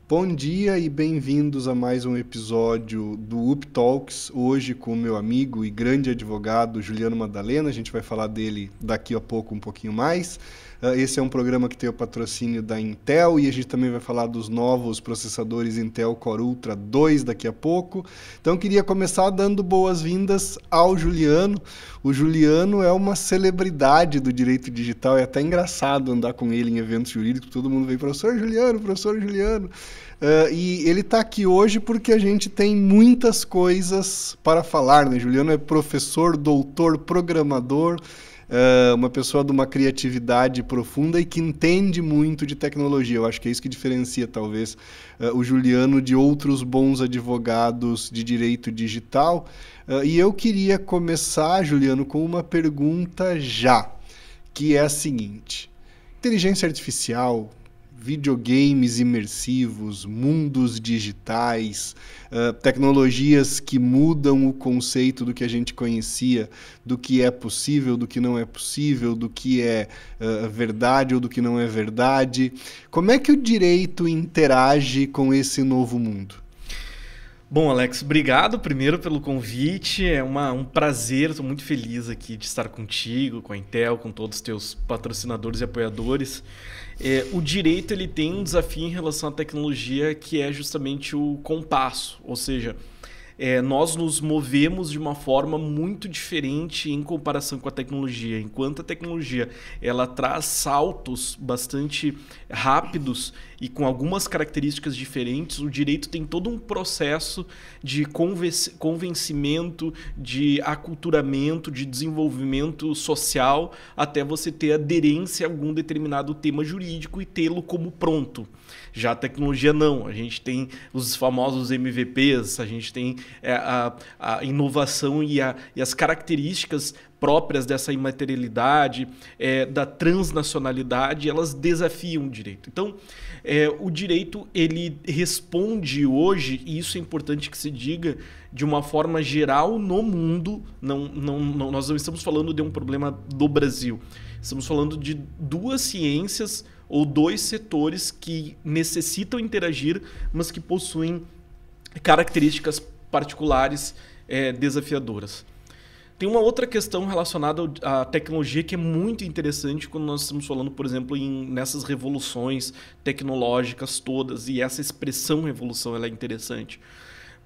Bom dia e bem-vindos a mais um episódio do UP Talks, hoje com o meu amigo e grande advogado Juliano Madalena. A gente vai falar dele daqui a pouco um pouquinho mais. Esse é um programa que tem o patrocínio da Intel e a gente também vai falar dos novos processadores Intel Core Ultra 2 daqui a pouco. Então queria começar dando boas-vindas ao Juliano. O Juliano é uma celebridade do direito digital, é até engraçado andar com ele em eventos jurídicos, todo mundo vem, professor Juliano, professor Juliano. E ele está aqui hoje porque a gente tem muitas coisas para falar, né? Juliano é professor, doutor, programador, uma pessoa de uma criatividade profunda e que entende muito de tecnologia. Eu acho que é isso que diferencia, talvez, o Juliano de outros bons advogados de direito digital. E eu queria começar, Juliano, com uma pergunta já, que é a seguinte: inteligência artificial, videogames imersivos, mundos digitais, tecnologias que mudam o conceito do que a gente conhecia, do que é possível, do que não é possível, do que é verdade ou do que não é verdade. Como é que o direito interage com esse novo mundo? Bom, Alex, obrigado primeiro pelo convite, é um prazer, estou muito feliz aqui de estar contigo, com a Intel, com todos os teus patrocinadores e apoiadores. O direito ele tem um desafio em relação à tecnologia que é justamente o compasso, ou seja, nós nos movemos de uma forma muito diferente em comparação com a tecnologia. Enquanto a tecnologia ela traz saltos bastante rápidos e com algumas características diferentes, o direito tem todo um processo de convencimento, de aculturamento, de desenvolvimento social, até você ter aderência a algum determinado tema jurídico e tê-lo como pronto. Já a tecnologia não, a gente tem os famosos MVPs, a gente tem a inovação e as características próprias dessa imaterialidade, da transnacionalidade, elas desafiam o direito. Então, o direito ele responde hoje, e isso é importante que se diga, de uma forma geral no mundo. Nós não estamos falando de um problema do Brasil, estamos falando de duas ciências ou dois setores que necessitam interagir, mas que possuem características particulares desafiadoras. Tem uma outra questão relacionada à tecnologia que é muito interessante quando nós estamos falando, por exemplo, nessas revoluções tecnológicas todas, e essa expressão revolução ela é interessante.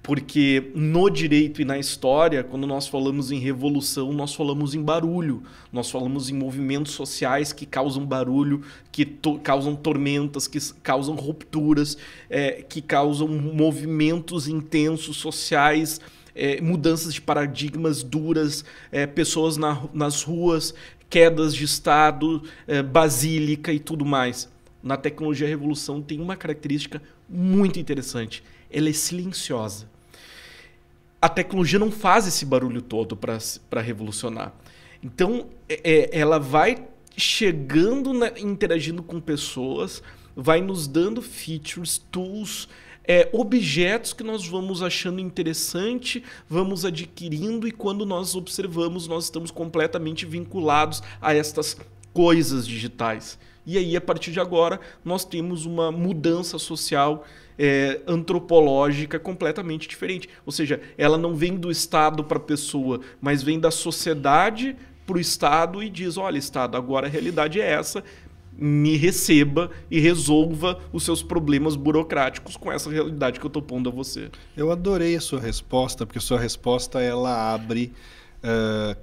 Porque no direito e na história, quando nós falamos em revolução, nós falamos em barulho, nós falamos em movimentos sociais que causam barulho, que causam tormentas, que causam rupturas, que causam movimentos intensos sociais, mudanças de paradigmas duras, pessoas nas ruas, quedas de Estado, basílica e tudo mais. Na tecnologia, a revolução tem uma característica muito interessante: ela é silenciosa. A tecnologia não faz esse barulho todo para revolucionar. Então, ela vai chegando, interagindo com pessoas, vai nos dando features, tools, objetos que nós vamos achando interessante, vamos adquirindo, e quando nós observamos, nós estamos completamente vinculados a estas coisas digitais. E aí, a partir de agora, nós temos uma mudança social antropológica completamente diferente. Ou seja, ela não vem do Estado para a pessoa, mas vem da sociedade para o Estado e diz: olha, Estado, agora a realidade é essa, me receba e resolva os seus problemas burocráticos com essa realidade que eu estou pondo a você. Eu adorei a sua resposta, porque a sua resposta ela abre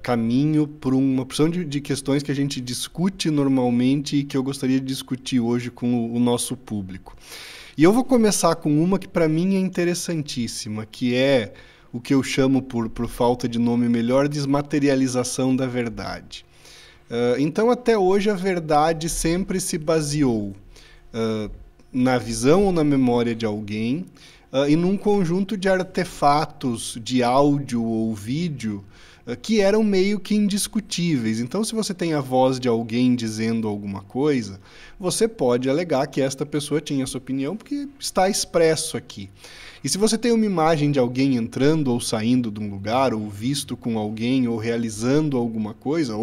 caminho para uma porção de questões que a gente discute normalmente e que eu gostaria de discutir hoje com o nosso público. E eu vou começar com uma que para mim é interessantíssima, que é o que eu chamo, por falta de nome melhor, desmaterialização da verdade. Então, até hoje, a verdade sempre se baseou na visão ou na memória de alguém e num conjunto de artefatos de áudio ou vídeo que eram meio que indiscutíveis. Então, se você tem a voz de alguém dizendo alguma coisa, você pode alegar que esta pessoa tinha sua opinião porque está expresso aqui. E se você tem uma imagem de alguém entrando ou saindo de um lugar, ou visto com alguém, ou realizando alguma coisa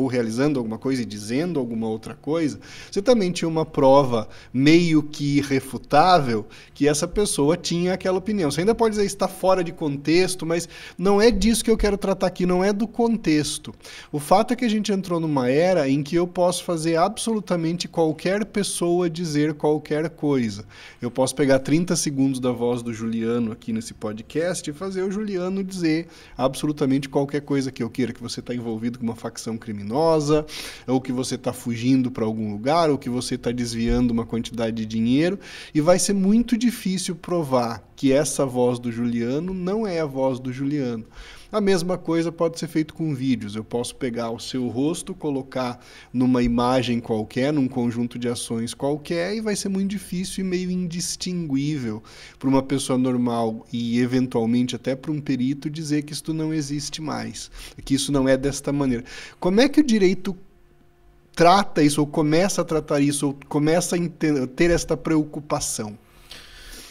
e dizendo alguma outra coisa, você também tinha uma prova meio que irrefutável que essa pessoa tinha aquela opinião. Você ainda pode dizer que está fora de contexto, mas não é disso que eu quero tratar aqui, não é do contexto. O fato é que a gente entrou numa era em que eu posso fazer absolutamente qualquer pessoa dizer qualquer coisa. Eu posso pegar 30 segundos da voz do Juliano aqui nesse podcast e fazer o Juliano dizer absolutamente qualquer coisa que eu queira, que você está envolvido com uma facção criminosa, ou que você está fugindo para algum lugar, ou que você está desviando uma quantidade de dinheiro, e vai ser muito difícil provar que essa voz do Juliano não é a voz do Juliano. A mesma coisa pode ser feito com vídeos. Eu posso pegar o seu rosto, colocar numa imagem qualquer, num conjunto de ações qualquer, e vai ser muito difícil e meio indistinguível para uma pessoa normal e, eventualmente, até para um perito dizer que isto não existe mais, que isso não é desta maneira. Como é que o direito trata isso, ou começa a tratar isso, ou começa a ter esta preocupação?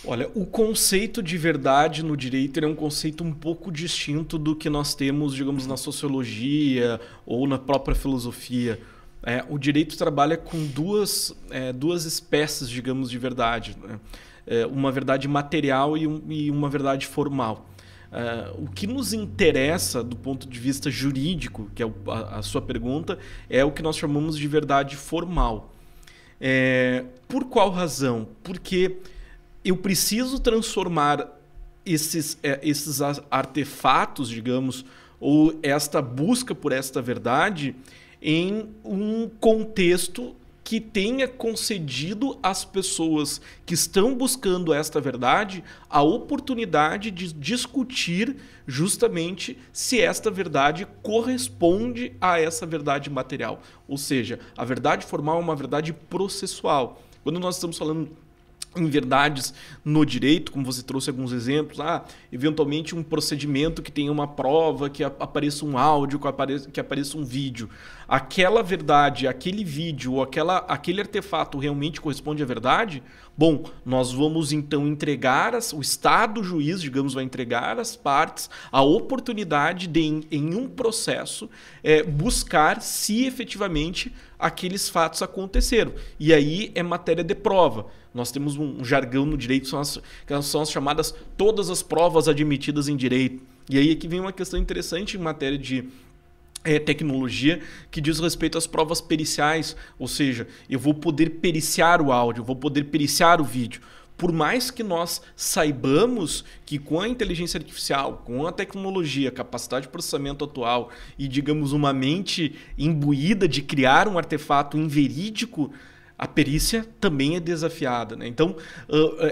Olha, o conceito de verdade no direito é um conceito um pouco distinto do que nós temos, digamos, na sociologia ou na própria filosofia. O direito trabalha com duas espécies, digamos, de verdade, né? Uma verdade material e uma verdade formal. O que nos interessa do ponto de vista jurídico, que é a sua pergunta, é o que nós chamamos de verdade formal. Por qual razão? Porque eu preciso transformar esses artefatos, digamos, ou esta busca por esta verdade em um contexto que tenha concedido às pessoas que estão buscando esta verdade a oportunidade de discutir justamente se esta verdade corresponde a essa verdade material. Ou seja, a verdade formal é uma verdade processual. Quando nós estamos falando em verdades no direito, como você trouxe alguns exemplos, eventualmente um procedimento que tenha uma prova, que apareça um áudio, que apareça um vídeo. Aquela verdade, aquele vídeo ou aquele artefato realmente corresponde à verdade? Bom, nós vamos então entregar, o Estado juiz, digamos, vai entregar às partes a oportunidade de, em um processo, buscar se efetivamente aqueles fatos aconteceram. E aí é matéria de prova. Nós temos um jargão no direito, são as chamadas todas as provas admitidas em direito. E aí aqui vem uma questão interessante em matéria de tecnologia, que diz respeito às provas periciais, ou seja, eu vou poder periciar o áudio, eu vou poder periciar o vídeo. Por mais que nós saibamos que com a inteligência artificial, com a tecnologia, capacidade de processamento atual e, digamos, uma mente imbuída de criar um artefato inverídico, a perícia também é desafiada, né? Então,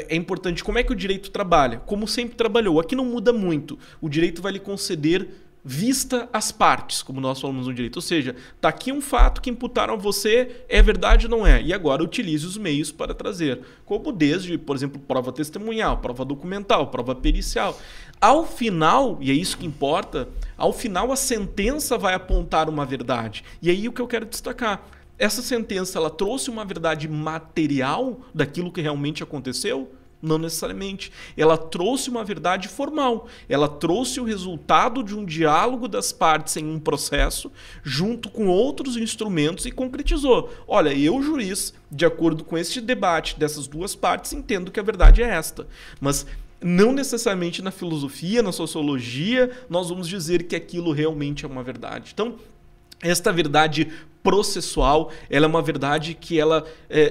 é importante. Como é que o direito trabalha? Como sempre trabalhou. Aqui não muda muito. O direito vai lhe conceder vista às partes, como nós falamos no direito. Ou seja, está aqui um fato que imputaram a você, é verdade ou não é? E agora utilize os meios para trazer. Como desde, por exemplo, prova testemunhal, prova documental, prova pericial. Ao final, e é isso que importa, ao final a sentença vai apontar uma verdade. E aí o que eu quero destacar. Essa sentença, ela trouxe uma verdade material daquilo que realmente aconteceu? Não necessariamente. Ela trouxe uma verdade formal. Ela trouxe o resultado de um diálogo das partes em um processo, junto com outros instrumentos, e concretizou. Olha, eu, juiz, de acordo com este debate dessas duas partes, entendo que a verdade é esta. Mas não necessariamente na filosofia, na sociologia, nós vamos dizer que aquilo realmente é uma verdade. Então, esta verdade processual, ela é uma verdade que ela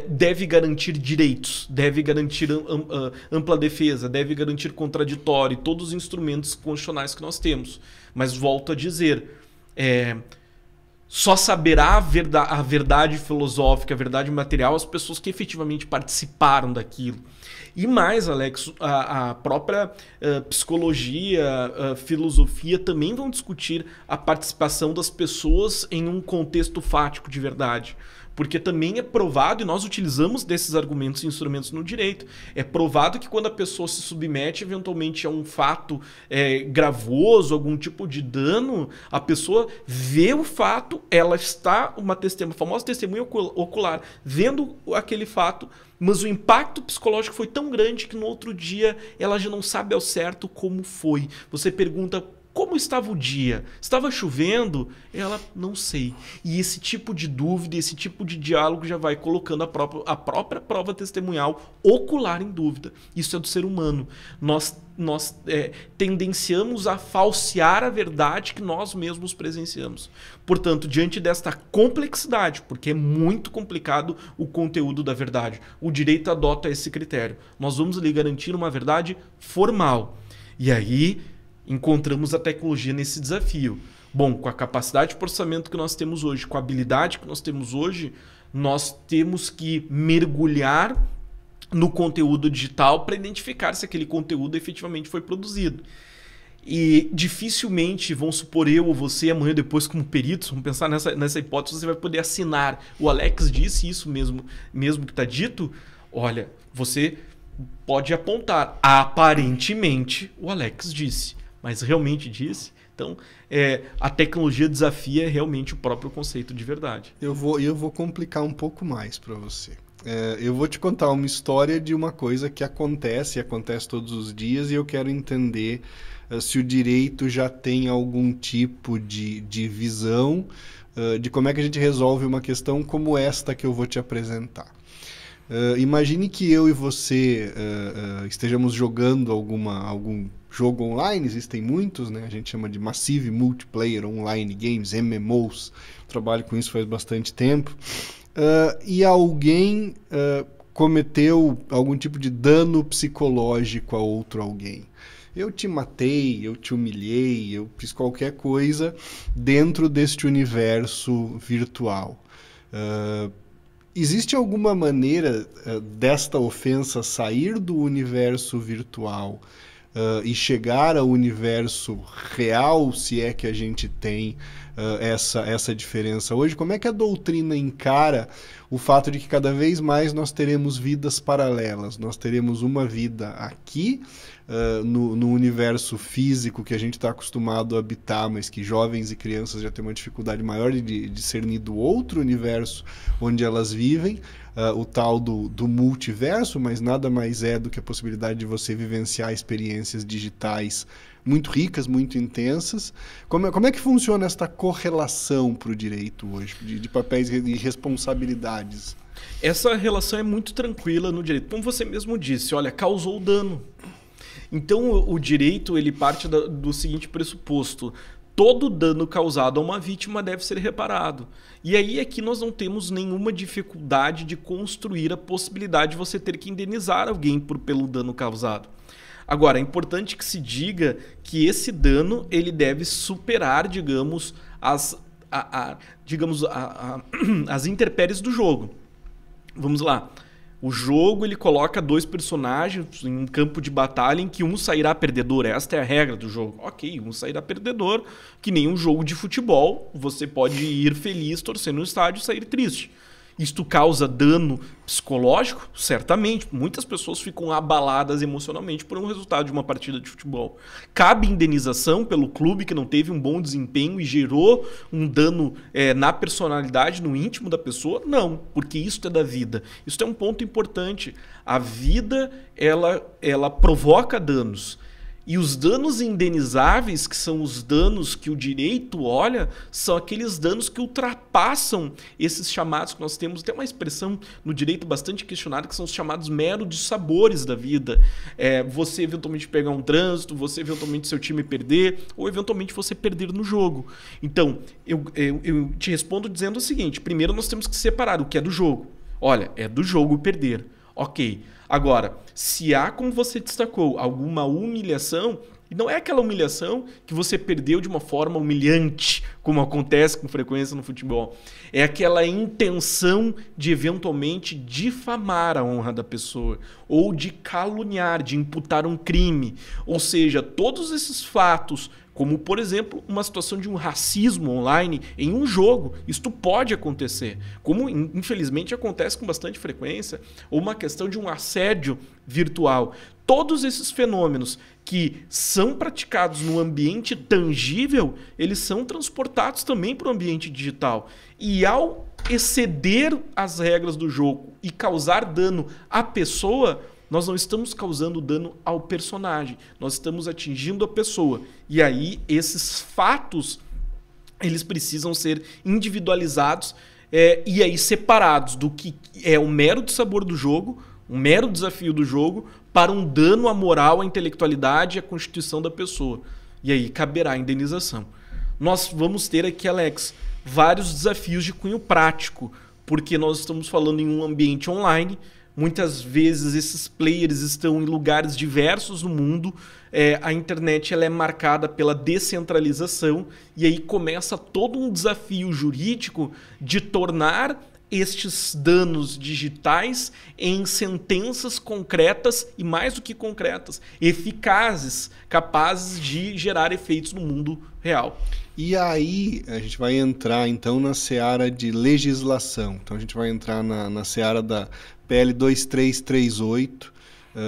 deve garantir direitos, deve garantir ampla defesa, deve garantir contraditório, todos os instrumentos constitucionais que nós temos. Mas volto a dizer, só saberá a verdade filosófica, a verdade material, as pessoas que efetivamente participaram daquilo. E mais, Alex, a própria psicologia, a filosofia também vão discutir a participação das pessoas em um contexto fático de verdade. Porque também é provado, e nós utilizamos desses argumentos e instrumentos no direito, é provado que quando a pessoa se submete eventualmente a um fato gravoso, algum tipo de dano, a pessoa vê o fato, ela está, uma famosa testemunha ocular, vendo aquele fato, mas o impacto psicológico foi tão grande que no outro dia ela já não sabe ao certo como foi. Você pergunta: como estava o dia? Estava chovendo? Ela: não sei. E esse tipo de dúvida, esse tipo de diálogo já vai colocando a própria prova testemunhal ocular em dúvida. Isso é do ser humano. Nós tendenciamos a falsear a verdade que nós mesmos presenciamos. Portanto, diante desta complexidade, porque é muito complicado o conteúdo da verdade, o direito adota esse critério. Nós vamos lhe garantir uma verdade formal. E aí encontramos a tecnologia nesse desafio. Bom, com a capacidade de processamento que nós temos hoje, com a habilidade que nós temos hoje, nós temos que mergulhar no conteúdo digital para identificar se aquele conteúdo efetivamente foi produzido. E dificilmente, vamos supor, eu ou você, amanhã ou depois, como peritos, vamos pensar nessa hipótese, você vai poder assinar. O Alex disse isso mesmo que está dito. Olha, você pode apontar: aparentemente o Alex disse. Mas realmente disse? Então, a tecnologia desafia realmente o próprio conceito de verdade. Eu vou complicar um pouco mais para você. Eu vou te contar uma história de uma coisa que acontece todos os dias, e eu quero entender se o direito já tem algum tipo de visão de como é que a gente resolve uma questão como esta que eu vou te apresentar. Imagine que eu e você estejamos jogando algum jogo online, existem muitos, né? A gente chama de Massive Multiplayer Online Games, MMOs, trabalho com isso faz bastante tempo, e alguém cometeu algum tipo de dano psicológico a outro alguém. Eu te matei, eu te humilhei, eu fiz qualquer coisa dentro deste universo virtual. Existe alguma maneira desta ofensa sair do universo virtual e chegar ao universo real, se é que a gente tem essa diferença hoje? Como é que a doutrina encara o fato de que cada vez mais nós teremos vidas paralelas? Nós teremos uma vida aqui, no universo físico que a gente está acostumado a habitar, mas que jovens e crianças já têm uma dificuldade maior de discernir do outro universo onde elas vivem, o tal do multiverso, mas nada mais é do que a possibilidade de você vivenciar experiências digitais muito ricas, muito intensas. Como é que funciona esta correlação para o direito hoje, de papéis e responsabilidades? Essa relação é muito tranquila no direito. Como você mesmo disse, olha, causou dano. Então o direito ele parte do seguinte pressuposto: todo dano causado a uma vítima deve ser reparado. E aí aqui nós não temos nenhuma dificuldade de construir a possibilidade de você ter que indenizar alguém pelo dano causado. Agora, é importante que se diga que esse dano ele deve superar, digamos, as intempéries do jogo. Vamos lá. O jogo ele coloca dois personagens em um campo de batalha em que um sairá perdedor. Esta é a regra do jogo. Ok, um sairá perdedor, que nem um jogo de futebol. Você pode ir feliz torcendo no estádio e sair triste. Isto causa dano psicológico? Certamente. Muitas pessoas ficam abaladas emocionalmente por um resultado de uma partida de futebol. Cabe indenização pelo clube que não teve um bom desempenho e gerou um dano na personalidade, no íntimo da pessoa? Não, porque isso é da vida. Isso é um ponto importante. A vida, ela provoca danos. E os danos indenizáveis, que são os danos que o direito olha, são aqueles danos que ultrapassam esses chamados que nós temos. Tem uma expressão no direito bastante questionada, que são os chamados meros dissabores da vida. Você eventualmente pegar um trânsito, você eventualmente seu time perder, ou eventualmente você perder no jogo. Então, eu te respondo dizendo o seguinte: primeiro nós temos que separar o que é do jogo. Olha, é do jogo perder. Ok. Agora, se há, como você destacou, alguma humilhação, E não é aquela humilhação que você perdeu de uma forma humilhante, como acontece com frequência no futebol. É aquela intenção de eventualmente difamar a honra da pessoa, ou de caluniar, de imputar um crime. Ou seja, todos esses fatos, como, por exemplo, uma situação de um racismo online em um jogo. Isto pode acontecer, como infelizmente acontece com bastante frequência, ou uma questão de um assédio virtual. Todos esses fenômenos que são praticados no ambiente tangível, eles são transportados também para o ambiente digital. E ao exceder as regras do jogo e causar dano à pessoa, nós não estamos causando dano ao personagem, nós estamos atingindo a pessoa. E aí esses fatos, eles precisam ser individualizados e aí separados do que é o mero dissabor do jogo, um mero desafio do jogo, para um dano à moral, à intelectualidade e à constituição da pessoa. E aí caberá a indenização. Nós vamos ter aqui, Alex, vários desafios de cunho prático, porque nós estamos falando em um ambiente online. Muitas vezes esses players estão em lugares diversos no mundo. A internet ela é marcada pela descentralização e aí começa todo um desafio jurídico de tornar estes danos digitais em sentenças concretas e, mais do que concretas, eficazes, capazes de gerar efeitos no mundo real. E aí a gente vai entrar então na seara de legislação. Então a gente vai entrar na seara da PL 2338,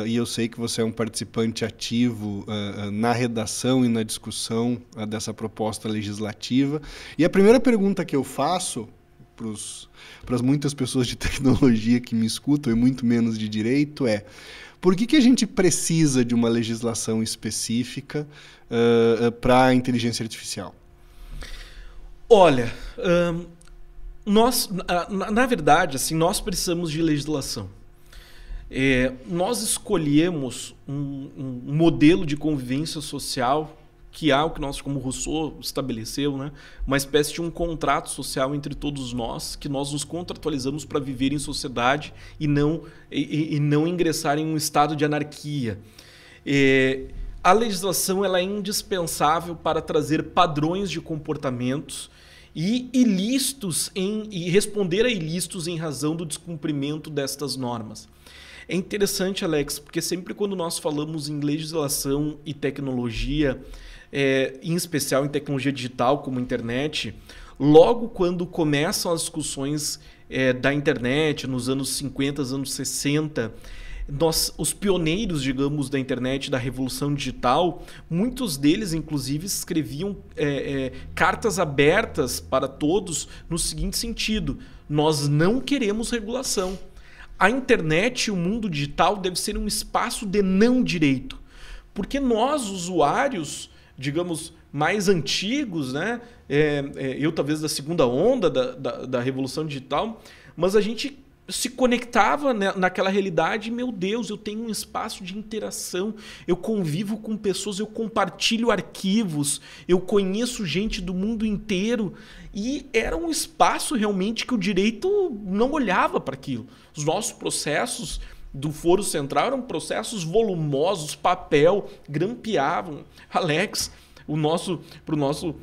e eu sei que você é um participante ativo na redação e na discussão dessa proposta legislativa. E a primeira pergunta que eu faço para as muitas pessoas de tecnologia que me escutam, e muito menos de direito, é: por que a gente precisa de uma legislação específica para a inteligência artificial? Olha, na verdade, assim, nós precisamos de legislação. Nós escolhemos um modelo de convivência social que há o que nós, como Rousseau estabeleceu, né? Uma espécie de um contrato social entre todos nós, que nós nos contratualizamos para viver em sociedade e não ingressar em um estado de anarquia. A legislação ela é indispensável para trazer padrões de comportamentos e ilícitos e responder a ilícitos em razão do descumprimento destas normas. É interessante, Alex, porque sempre quando nós falamos em legislação e tecnologia, em especial em tecnologia digital como a internet, logo quando começam as discussões da internet, nos anos 50, anos 60, os pioneiros, digamos, da internet, da revolução digital, muitos deles, inclusive, escreviam cartas abertas para todos no seguinte sentido: nós não queremos regulação. A internet e o mundo digital deve ser um espaço de não direito. Porque nós, usuários, digamos, mais antigos, né? Eu talvez da segunda onda da revolução digital, mas a gente se conectava naquela realidade. Meu Deus, eu tenho um espaço de interação, eu convivo com pessoas, eu compartilho arquivos, eu conheço gente do mundo inteiro, e era um espaço realmente que o direito não olhava para aquilo. Os nossos processos do Foro Central eram processos volumosos, papel, grampeavam. Alex, para o nosso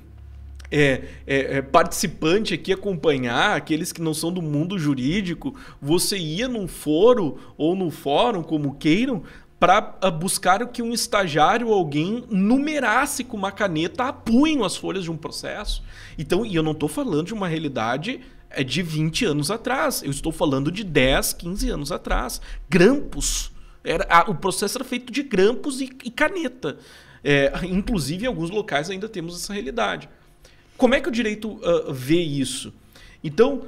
participante aqui acompanhar, aqueles que não são do mundo jurídico, você ia num foro ou no fórum, como queiram, para buscar que um estagiário ou alguém numerasse com uma caneta a punho as folhas de um processo. Então, e eu não estou falando de uma realidade de 20 anos atrás, eu estou falando de 10, 15 anos atrás. Grampos. O processo era feito de grampos e caneta. Inclusive, em alguns locais ainda temos essa realidade. Como é que o direito vê isso? Então,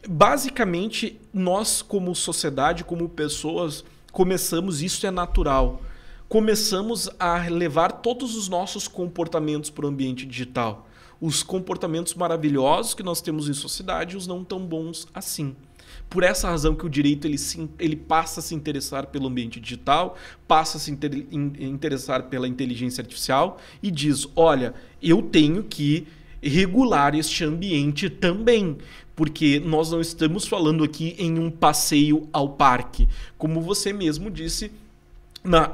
basicamente, nós como sociedade, como pessoas, começamos, isso é natural, começamos a levar todos os nossos comportamentos para o ambiente digital. Os comportamentos maravilhosos que nós temos em sociedade e os não tão bons assim. Por essa razão que o direito ele passa a se interessar pelo ambiente digital, passa a se interessar pela inteligência artificial e diz: olha, eu tenho que regular este ambiente também, porque nós não estamos falando aqui em um passeio ao parque. Como você mesmo disse,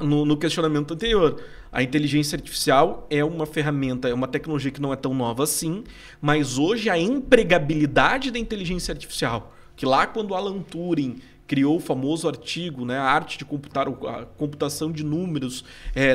no questionamento anterior. A inteligência artificial é uma ferramenta, é uma tecnologia que não é tão nova assim, mas hoje a empregabilidade da inteligência artificial, que lá quando Alan Turing criou o famoso artigo, né, a arte de computar, a computação de números,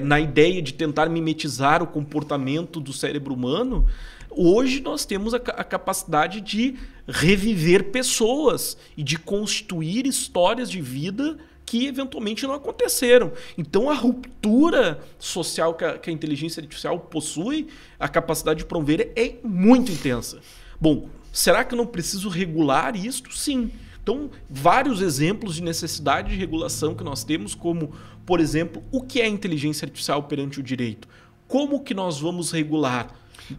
na ideia de tentar mimetizar o comportamento do cérebro humano, hoje nós temos a capacidade de reviver pessoas e de constituir histórias de vida que eventualmente não aconteceram. Então a ruptura social que a inteligência artificial possui, a capacidade de promover, é muito intensa. Bom, será que eu não preciso regular isto? Sim. Então, vários exemplos de necessidade de regulação que nós temos, como, por exemplo, o que é inteligência artificial perante o direito? Como que nós vamos regular?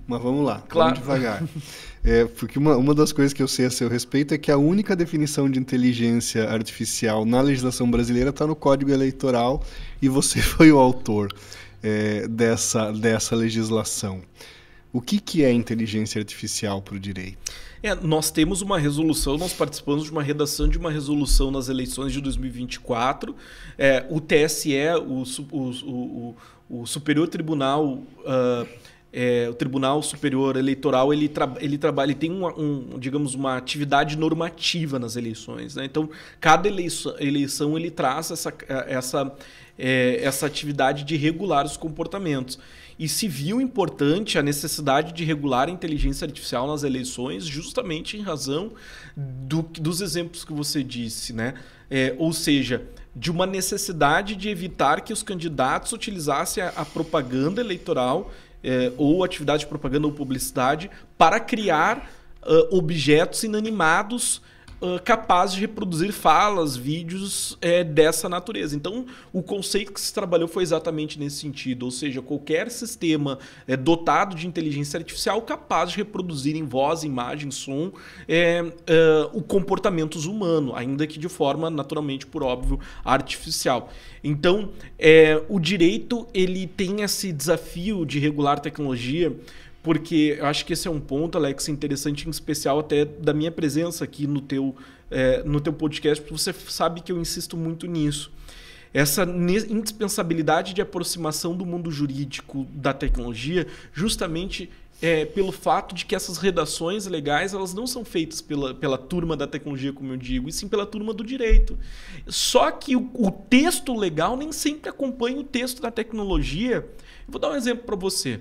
Mas vamos lá, claro. Vamos devagar. Porque uma das coisas que eu sei a seu respeito é que a única definição de inteligência artificial na legislação brasileira está no Código Eleitoral e você foi o autor dessa legislação. O que é inteligência artificial para o direito? Nós temos uma resolução, nós participamos de uma redação de uma resolução nas eleições de 2024. O TSE, o Superior Tribunal... o Tribunal Superior Eleitoral ele tem digamos, uma atividade normativa nas eleições, né? Então, cada eleição ele traz essa atividade de regular os comportamentos. E se viu importante a necessidade de regular a inteligência artificial nas eleições justamente em razão dos exemplos que você disse, né? Ou seja, de uma necessidade de evitar que os candidatos utilizassem a propaganda eleitoral ou atividade de propaganda ou publicidade para criar objetos inanimados capazes de reproduzir falas, vídeos dessa natureza. Então, o conceito que se trabalhou foi exatamente nesse sentido, ou seja, qualquer sistema dotado de inteligência artificial capaz de reproduzir em voz, imagem, som, o comportamento humano, ainda que de forma, naturalmente, por óbvio, artificial. Então, o direito ele tem esse desafio de regular tecnologia, porque eu acho que esse é um ponto, Alex, interessante, em especial até da minha presença aqui no teu podcast, porque você sabe que eu insisto muito nisso. Essa indispensabilidade de aproximação do mundo jurídico da tecnologia, justamente pelo fato de que essas redações legais elas não são feitas pela turma da tecnologia, como eu digo, e sim pela turma do direito. Só que o texto legal nem sempre acompanha o texto da tecnologia. Eu vou dar um exemplo para você.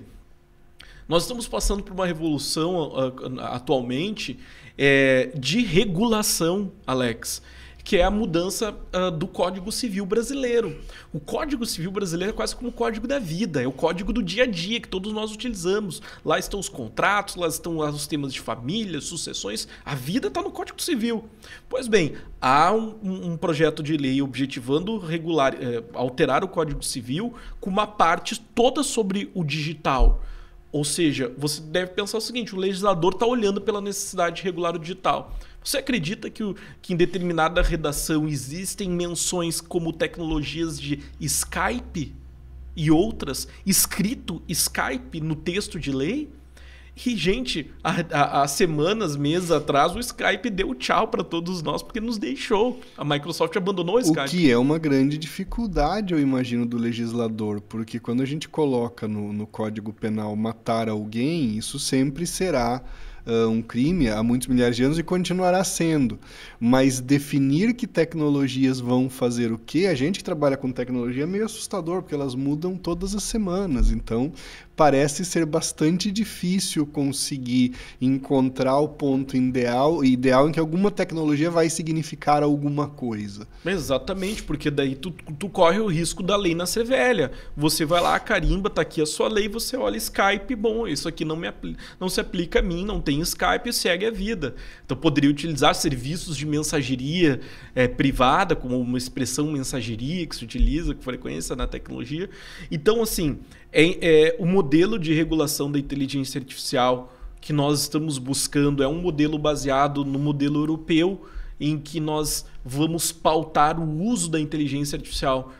Nós estamos passando por uma revolução atualmente de regulação, Alex, que é a mudança do Código Civil brasileiro. O Código Civil brasileiro é quase como o código da vida, é o código do dia a dia que todos nós utilizamos. Lá estão os contratos, lá estão os temas de família, sucessões, a vida está no Código Civil. Pois bem, há um projeto de lei objetivando alterar o Código Civil com uma parte toda sobre o digital. Ou seja, você deve pensar o seguinte, o legislador está olhando pela necessidade de regular o digital. Você acredita que em determinada redação existem menções como tecnologias de Skype e outras, escrito Skype no texto de lei? E, gente, há semanas, meses atrás, o Skype deu tchau para todos nós porque nos deixou. A Microsoft abandonou o Skype. O que é uma grande dificuldade, eu imagino, do legislador, porque quando a gente coloca no Código Penal matar alguém, isso sempre será um crime há muitos milhares de anos e continuará sendo. Mas definir que tecnologias vão fazer o quê? A gente que trabalha com tecnologia é meio assustador, porque elas mudam todas as semanas. Então, parece ser bastante difícil conseguir encontrar o ponto ideal em que alguma tecnologia vai significar alguma coisa. Exatamente, porque daí tu corre o risco da lei nascer velha. Você vai lá, carimba, tá aqui a sua lei, você olha Skype, bom, isso aqui não se aplica a mim, não tem Skype e segue a vida. Então poderia utilizar serviços de mensageria privada, como uma expressão mensageria que se utiliza com frequência na tecnologia. Então, assim, o modelo de regulação da inteligência artificial que nós estamos buscando é um modelo baseado no modelo europeu, em que nós vamos pautar o uso da inteligência artificial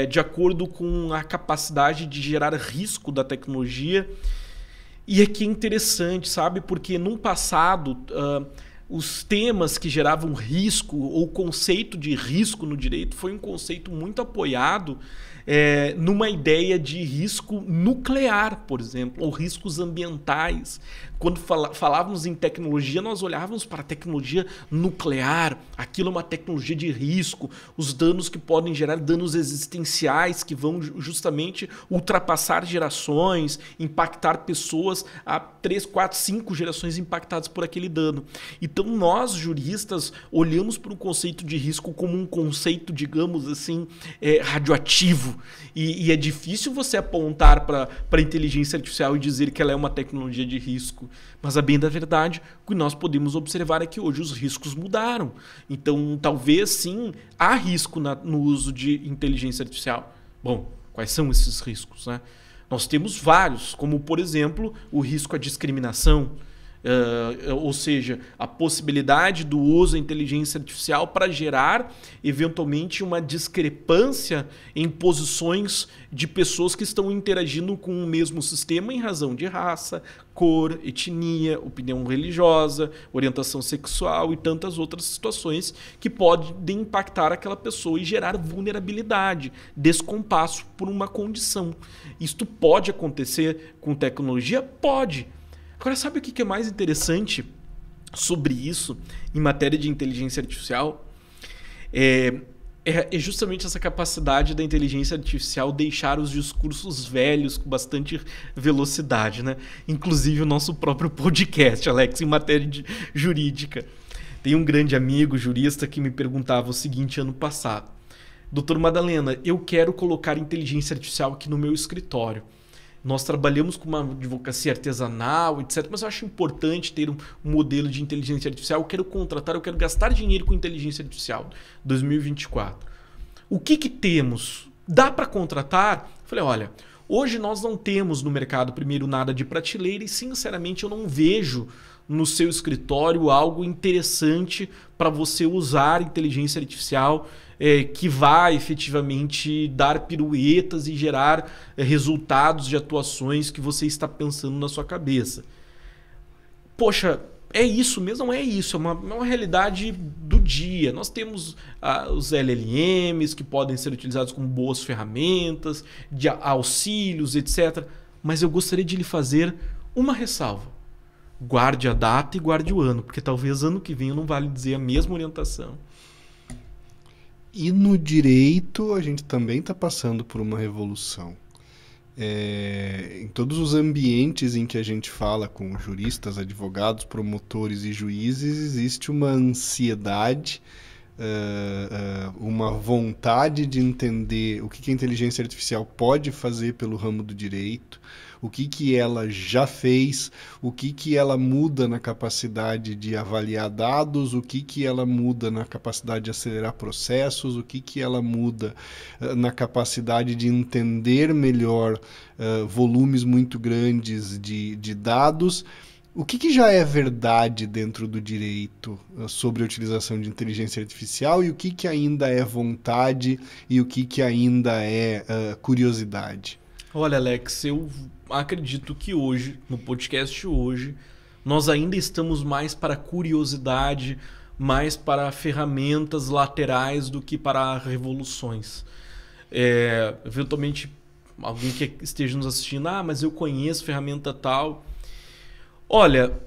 de acordo com a capacidade de gerar risco da tecnologia. E aqui é interessante, sabe? Porque no passado, os temas que geravam risco, ou o conceito de risco no direito, foi um conceito muito apoiado numa ideia de risco nuclear, por exemplo, ou riscos ambientais. Quando falávamos em tecnologia, nós olhávamos para a tecnologia nuclear. Aquilo é uma tecnologia de risco, os danos que podem gerar danos existenciais que vão justamente ultrapassar gerações, impactar pessoas a 3, 4, 5 gerações impactadas por aquele dano. Então nós, juristas, olhamos para o conceito de risco como um conceito, digamos assim, radioativo. E é difícil você apontar para a inteligência artificial e dizer que ela é uma tecnologia de risco. Mas a bem da verdade, o que nós podemos observar é que hoje os riscos mudaram. Então, talvez sim, há risco no uso de inteligência artificial. Bom, quais são esses riscos, né? Nós temos vários, como, por exemplo, o risco à discriminação. Ou seja, a possibilidade do uso da inteligência artificial para gerar, eventualmente, uma discrepância em posições de pessoas que estão interagindo com o mesmo sistema em razão de raça, cor, etnia, opinião religiosa, orientação sexual e tantas outras situações que podem impactar aquela pessoa e gerar vulnerabilidade, descompasso por uma condição. Isto pode acontecer com tecnologia? Pode. Agora, sabe o que é mais interessante sobre isso em matéria de inteligência artificial? É justamente essa capacidade da inteligência artificial deixar os discursos velhos com bastante velocidade, né? Inclusive o nosso próprio podcast, Alex, em matéria jurídica. Tem um grande amigo jurista que me perguntava o seguinte ano passado: Doutor Madalena, eu quero colocar inteligência artificial aqui no meu escritório. Nós trabalhamos com uma advocacia artesanal, etc. Mas eu acho importante ter um modelo de inteligência artificial. Eu quero contratar, eu quero gastar dinheiro com inteligência artificial. 2024. O que temos? Dá para contratar? Falei, olha, hoje nós não temos no mercado, primeiro, nada de prateleira e, sinceramente, eu não vejo no seu escritório algo interessante para você usar inteligência artificial que vai efetivamente dar piruetas e gerar resultados de atuações que você está pensando na sua cabeça. Poxa, é isso mesmo? Não é isso, é uma realidade do dia. Nós temos os LLMs que podem ser utilizados como boas ferramentas, de auxílios, etc. Mas eu gostaria de lhe fazer uma ressalva. Guarde a data e guarde o ano, porque talvez ano que vem eu não vá lhe dizer a mesma orientação. E no direito, a gente também está passando por uma revolução. Em todos os ambientes em que a gente fala com juristas, advogados, promotores e juízes, existe uma ansiedade, uma vontade de entender o que a inteligência artificial pode fazer pelo ramo do direito, o que ela já fez, o que ela muda na capacidade de avaliar dados, o que ela muda na capacidade de acelerar processos, o que ela muda na capacidade de entender melhor volumes muito grandes de dados. O que já é verdade dentro do direito sobre a utilização de inteligência artificial e o que ainda é vontade e o que ainda é curiosidade? Olha, Alex, eu acredito que hoje, no podcast hoje, nós ainda estamos mais para curiosidade, mais para ferramentas laterais do que para revoluções. Eventualmente, alguém que esteja nos assistindo, mas eu conheço ferramenta tal. Olha,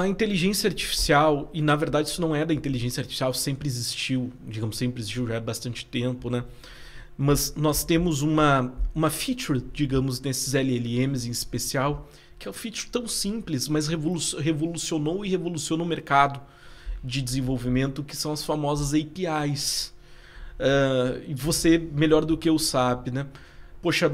a inteligência artificial, e na verdade isso não é da inteligência artificial, sempre existiu, já há bastante tempo, né? Mas nós temos uma feature, digamos, nesses LLMs em especial, que é um feature tão simples, mas revolucionou e revoluciona o mercado de desenvolvimento, que são as famosas APIs. E você, melhor do que eu, sabe, né? Poxa,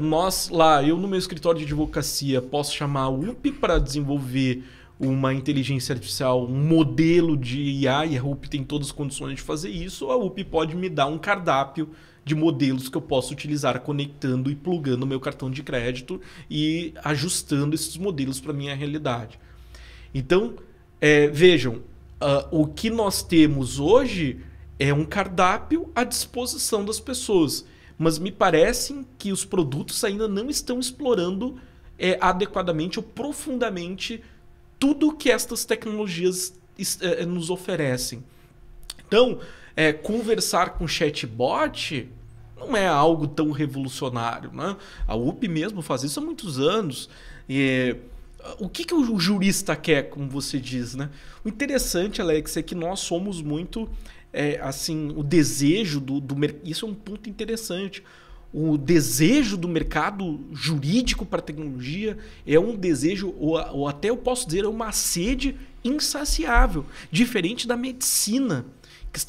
eu no meu escritório de advocacia posso chamar a UP para desenvolver uma inteligência artificial, um modelo de IA, e a UP tem todas as condições de fazer isso, ou a UP pode me dar um cardápio de modelos que eu posso utilizar conectando e plugando o meu cartão de crédito e ajustando esses modelos para a minha realidade. Então, vejam, o que nós temos hoje é um cardápio à disposição das pessoas, mas me parece que os produtos ainda não estão explorando adequadamente ou profundamente tudo que estas tecnologias nos oferecem. Então, conversar com chatbot não é algo tão revolucionário, né? A UP mesmo faz isso há muitos anos. O que o jurista quer, como você diz, né? O interessante, Alex, é que nós somos muito... assim, o desejo do mercado... Isso é um ponto interessante. O desejo do mercado jurídico para a tecnologia é um desejo, ou até eu posso dizer, é uma sede insaciável. Diferente da medicina, que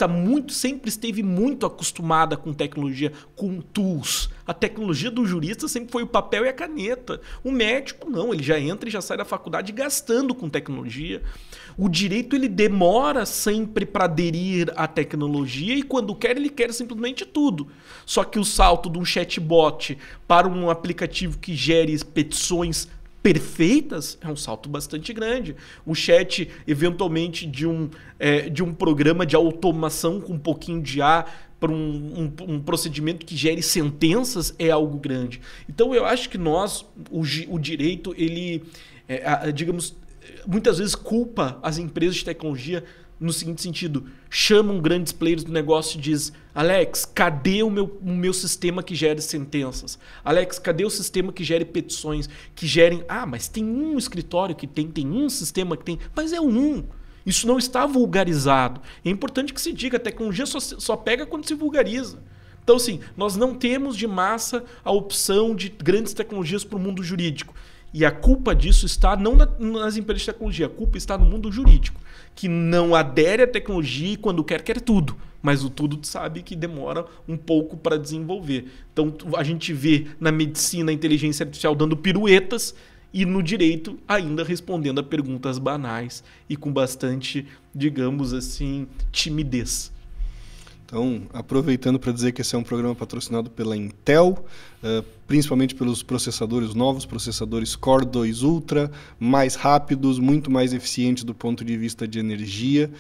sempre esteve muito acostumada com tecnologia, com tools. A tecnologia do jurista sempre foi o papel e a caneta. O médico não, ele já entra e já sai da faculdade gastando com tecnologia. O direito ele demora sempre para aderir à tecnologia e quando quer, ele quer simplesmente tudo. Só que o salto de um chatbot para um aplicativo que gere petições perfeitas é um salto bastante grande. O chat, eventualmente, de um programa de automação com um pouquinho de ar para um procedimento que gere sentenças é algo grande. Então, eu acho que o direito, ele, digamos, muitas vezes culpa as empresas de tecnologia no seguinte sentido: chamam grandes players do negócio e diz: Alex, cadê o meu sistema que gere sentenças? Alex, cadê o sistema que gere petições? Que gerem... mas tem um escritório que tem um sistema que tem... Mas é um. Isso não está vulgarizado. É importante que se diga, a tecnologia só pega quando se vulgariza. Então, assim, nós não temos de massa a opção de grandes tecnologias para o mundo jurídico. E a culpa disso está não nas empresas de tecnologia, a culpa está no mundo jurídico, que não adere à tecnologia e quando quer tudo. Mas o tudo sabe que demora um pouco para desenvolver. Então a gente vê na medicina a inteligência artificial dando piruetas e no direito ainda respondendo a perguntas banais e com bastante, digamos assim, timidez. Então, aproveitando para dizer que esse é um programa patrocinado pela Intel, principalmente pelos processadores novos, processadores Core 2 Ultra, mais rápidos, muito mais eficientes do ponto de vista de energia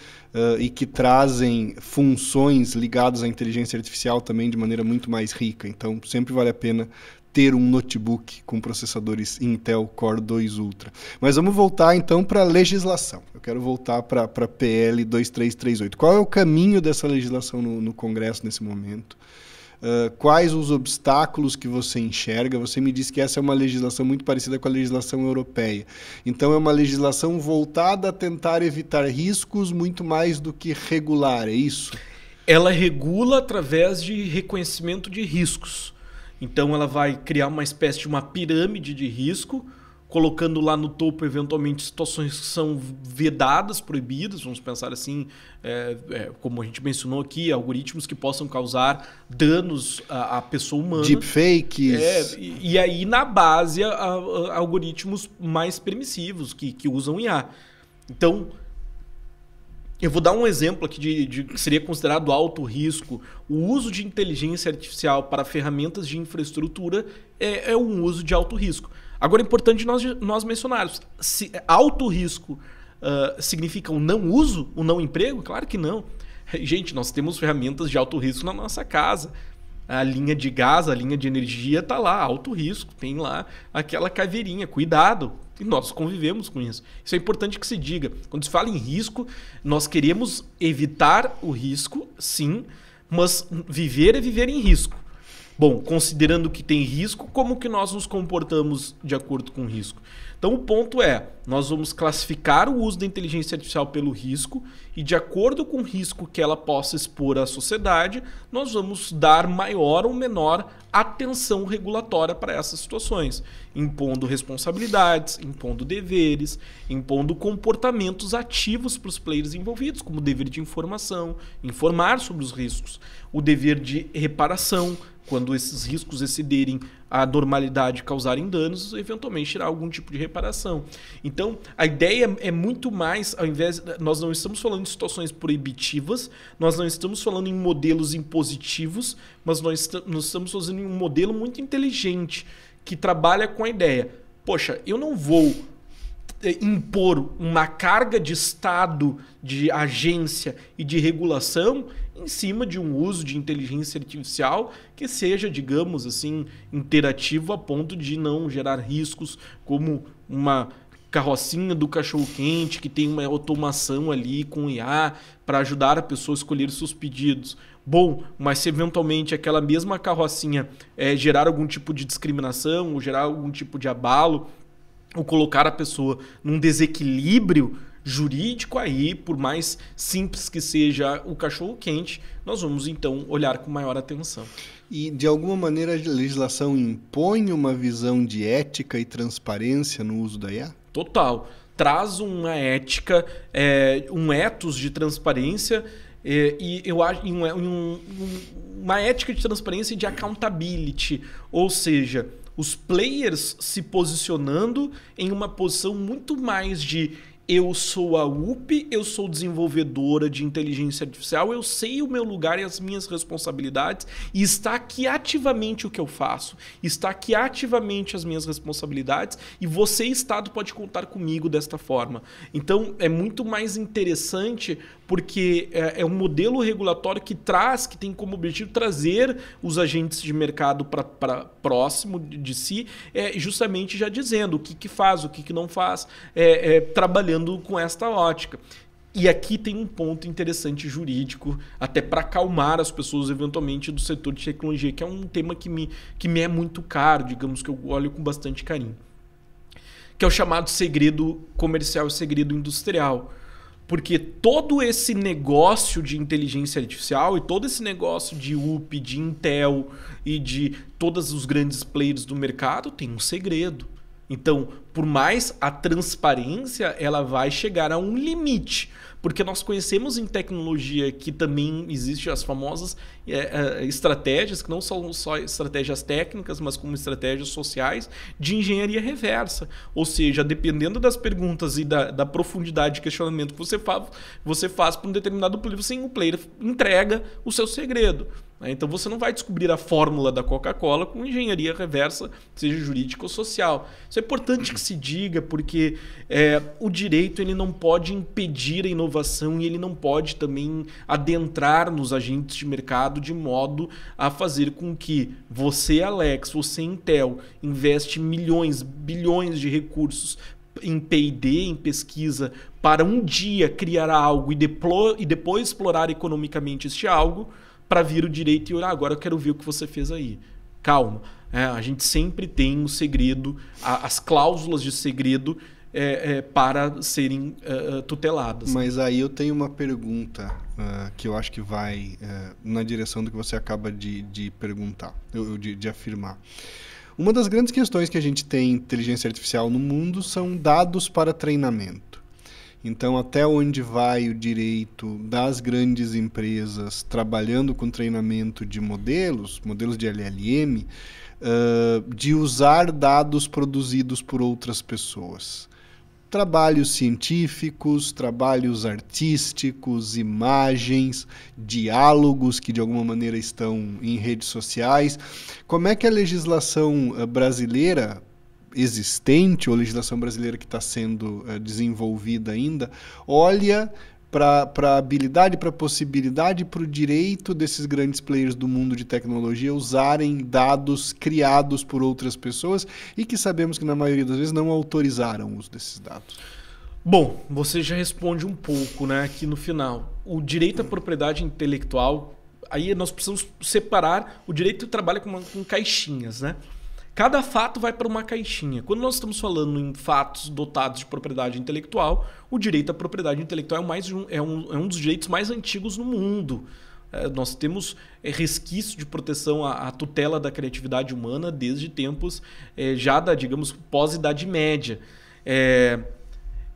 e que trazem funções ligadas à inteligência artificial também de maneira muito mais rica. Então, sempre vale a pena ter um notebook com processadores Intel Core 2 Ultra. Mas vamos voltar então para a legislação. Eu quero voltar para a PL 2338. Qual é o caminho dessa legislação no Congresso nesse momento? Quais os obstáculos que você enxerga? Você me disse que essa é uma legislação muito parecida com a legislação europeia. Então é uma legislação voltada a tentar evitar riscos muito mais do que regular, é isso? Ela regula através de reconhecimento de riscos. Então ela vai criar uma espécie de uma pirâmide de risco, colocando lá no topo, eventualmente, situações que são vedadas, proibidas, vamos pensar assim, como a gente mencionou aqui, algoritmos que possam causar danos à pessoa humana. Deepfakes. E aí, na base, algoritmos mais permissivos, que usam IA. Então, eu vou dar um exemplo aqui de que seria considerado alto risco. O uso de inteligência artificial para ferramentas de infraestrutura é um uso de alto risco. Agora, é importante nós mencionarmos. Se alto risco significa o não uso, o não emprego? Claro que não. Gente, nós temos ferramentas de alto risco na nossa casa. A linha de gás, a linha de energia está lá, alto risco. Tem lá aquela caveirinha, cuidado. E nós convivemos com isso. Isso é importante que se diga. Quando se fala em risco, nós queremos evitar o risco, sim, mas viver é viver em risco. Bom, considerando que tem risco, como que nós nos comportamos de acordo com o risco? Então o ponto é, nós vamos classificar o uso da inteligência artificial pelo risco e de acordo com o risco que ela possa expor à sociedade, nós vamos dar maior ou menor atenção regulatória para essas situações, impondo responsabilidades, impondo deveres, impondo comportamentos ativos para os players envolvidos, como o dever de informação, informar sobre os riscos, o dever de reparação, quando esses riscos excederem a normalidade e causarem danos, eventualmente tirar algum tipo de reparação. Então, a ideia é muito mais, ao invés, nós não estamos falando de situações proibitivas, nós não estamos falando em modelos impositivos, mas nós estamos fazendo um modelo muito inteligente, que trabalha com a ideia, poxa, eu não vou impor uma carga de Estado, de agência e de regulação em cima de um uso de inteligência artificial que seja, digamos assim, interativo a ponto de não gerar riscos como uma carrocinha do cachorro-quente, que tem uma automação ali com IA para ajudar a pessoa a escolher seus pedidos. Bom, mas se eventualmente aquela mesma carrocinha gerar algum tipo de discriminação, ou gerar algum tipo de abalo, ou colocar a pessoa num desequilíbrio jurídico, aí, por mais simples que seja o cachorro-quente, nós vamos então olhar com maior atenção. E, de alguma maneira, a legislação impõe uma visão de ética e transparência no uso da IA? Total. Traz uma ética, um ethos de transparência e eu acho uma ética de transparência e de accountability. Ou seja, os players se posicionando em uma posição muito mais de eu sou a UP, eu sou desenvolvedora de inteligência artificial, eu sei o meu lugar e as minhas responsabilidades e está aqui ativamente o que eu faço, está aqui ativamente as minhas responsabilidades e você, Estado, pode contar comigo desta forma. Então, é muito mais interessante porque é um modelo regulatório que tem como objetivo trazer os agentes de mercado para próximo de si, justamente já dizendo o que faz, o que não faz, trabalhando com esta ótica. E aqui tem um ponto interessante jurídico, até para acalmar as pessoas eventualmente do setor de tecnologia, que é um tema que me é muito caro, digamos que eu olho com bastante carinho, que é o chamado segredo comercial e segredo industrial. Porque todo esse negócio de inteligência artificial e todo esse negócio de UP, de Intel e de todos os grandes players do mercado tem um segredo. Então, por mais a transparência, ela vai chegar a um limite. Porque nós conhecemos em tecnologia que também existem as famosas estratégias, que não são só estratégias técnicas, mas como estratégias sociais de engenharia reversa. Ou seja, dependendo das perguntas e da profundidade de questionamento que você faz para um determinado player, o player entrega o seu segredo. Então você não vai descobrir a fórmula da Coca-Cola com engenharia reversa, seja jurídica ou social. Isso é importante que se diga, porque o direito ele não pode impedir a inovação e ele não pode também adentrar nos agentes de mercado de modo a fazer com que você, Alex, você, Intel, investe milhões, bilhões de recursos em P&D, em pesquisa, para um dia criar algo e depois explorar economicamente este algo, para vir o direito e olhar, agora eu quero ver o que você fez aí. Calma. A gente sempre tem um segredo, as cláusulas de segredo para serem tuteladas. Mas aí eu tenho uma pergunta que eu acho que vai na direção do que você acaba de perguntar, de afirmar. Uma das grandes questões que a gente tem em inteligência artificial no mundo são dados para treinamento. Então, até onde vai o direito das grandes empresas trabalhando com treinamento de modelos de LLM, de usar dados produzidos por outras pessoas? Trabalhos científicos, trabalhos artísticos, imagens, diálogos que de alguma maneira estão em redes sociais. Como é que a legislação brasileira existente, ou legislação brasileira que está sendo desenvolvida ainda, olha para a habilidade, para a possibilidade, para o direito desses grandes players do mundo de tecnologia usarem dados criados por outras pessoas e que sabemos que na maioria das vezes não autorizaram o uso desses dados? Bom, você já responde um pouco, né, aqui no final. O direito à propriedade intelectual, aí nós precisamos separar, o direito trabalha com caixinhas, né? Cada fato vai para uma caixinha. Quando nós estamos falando em fatos dotados de propriedade intelectual, o direito à propriedade intelectual é um dos direitos mais antigos no mundo. Nós temos resquício de proteção à tutela da criatividade humana desde tempos já da, digamos, pós-Idade Média.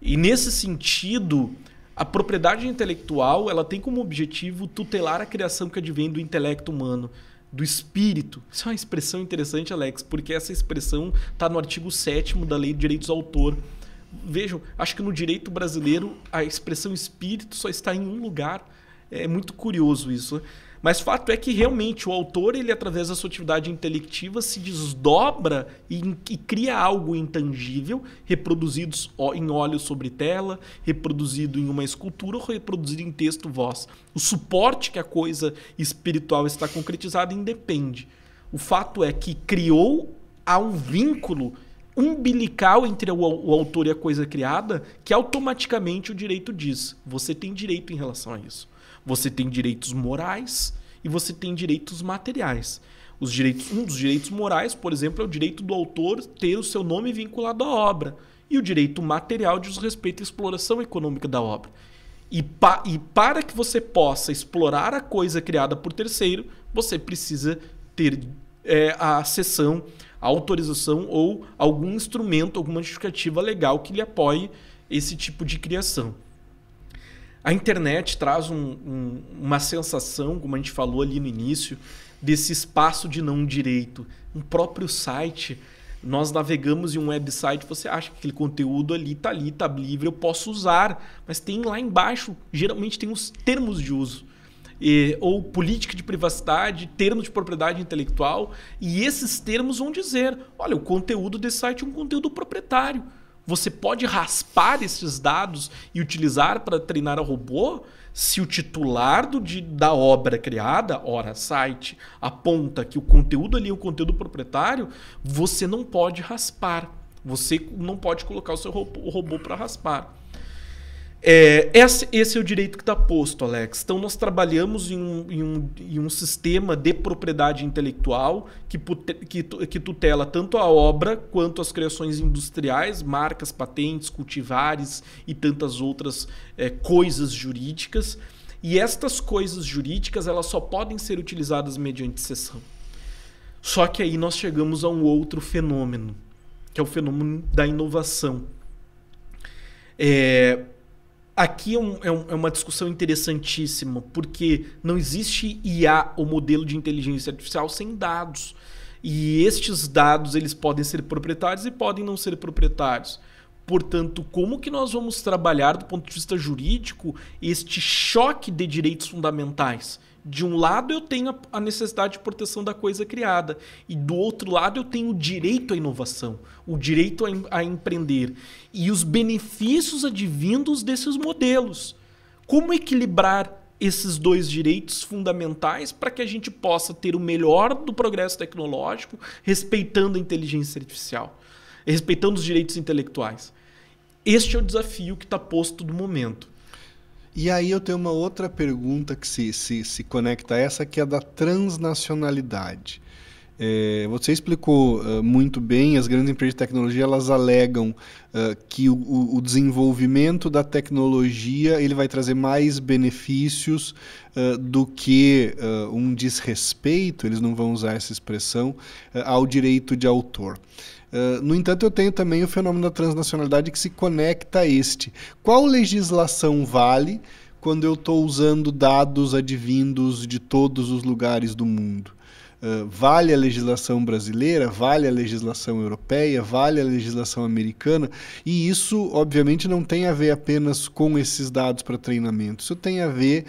E nesse sentido, a propriedade intelectual ela tem como objetivo tutelar a criação que advém do intelecto humano, do espírito. Isso é uma expressão interessante, Alex, porque essa expressão está no artigo 7º da Lei de Direitos do Autor. Vejam, acho que no direito brasileiro a expressão espírito só está em um lugar. É muito curioso isso. Mas fato é que realmente o autor, ele através da sua atividade intelectiva, se desdobra e cria algo intangível, reproduzido em óleo sobre tela, reproduzido em uma escultura ou reproduzido em texto voz. O suporte que a coisa espiritual está concretizada independe. O fato é que criou há um vínculo umbilical entre o autor e a coisa criada, que automaticamente o direito diz: você tem direito em relação a isso. Você tem direitos morais e você tem direitos materiais. Um dos direitos morais, por exemplo, é o direito do autor ter o seu nome vinculado à obra. E o direito material diz respeito à exploração econômica da obra. E para que você possa explorar a coisa criada por terceiro, você precisa ter a cessão, a autorização ou algum instrumento, alguma justificativa legal que lhe apoie esse tipo de criação. A internet traz uma sensação, como a gente falou ali no início, desse espaço de não direito. Um próprio site, nós navegamos em um website, você acha que aquele conteúdo ali, tá livre, eu posso usar, mas tem lá embaixo, geralmente tem os termos de uso. Ou política de privacidade, termos de propriedade intelectual, e esses termos vão dizer: olha, o conteúdo desse site é um conteúdo proprietário. Você pode raspar esses dados e utilizar para treinar o robô se o titular da obra criada, ora, site, aponta que o conteúdo ali é um conteúdo proprietário, você não pode raspar. Você não pode colocar o seu robô para raspar. Esse é o direito que está posto, Alex. Então, nós trabalhamos em um sistema de propriedade intelectual que tutela tanto a obra quanto as criações industriais, marcas, patentes, cultivares e tantas outras coisas jurídicas. E estas coisas jurídicas elas só podem ser utilizadas mediante cessão. Só que aí nós chegamos a um outro fenômeno, que é o fenômeno da inovação. Aqui é uma discussão interessantíssima, porque não existe IA, ou modelo de inteligência artificial, sem dados. E estes dados eles podem ser proprietários e podem não ser proprietários. Portanto, como que nós vamos trabalhar do ponto de vista jurídico este choque de direitos fundamentais? De um lado eu tenho a necessidade de proteção da coisa criada e do outro lado eu tenho o direito à inovação, o direito a empreender e os benefícios advindos desses modelos. Como equilibrar esses dois direitos fundamentais para que a gente possa ter o melhor do progresso tecnológico, respeitando a inteligência artificial, respeitando os direitos intelectuais? Este é o desafio que está posto no momento. E aí eu tenho uma outra pergunta que se conecta a essa, que é da transnacionalidade. Você explicou muito bem, as grandes empresas de tecnologia elas alegam que o desenvolvimento da tecnologia ele vai trazer mais benefícios do que um desrespeito, eles não vão usar essa expressão, ao direito de autor. No entanto, eu tenho também o fenômeno da transnacionalidade que se conecta a este. Qual legislação vale quando eu estou usando dados advindos de todos os lugares do mundo? Vale a legislação brasileira? Vale a legislação europeia? Vale a legislação americana? E isso, obviamente, não tem a ver apenas com esses dados para treinamento. Isso tem a ver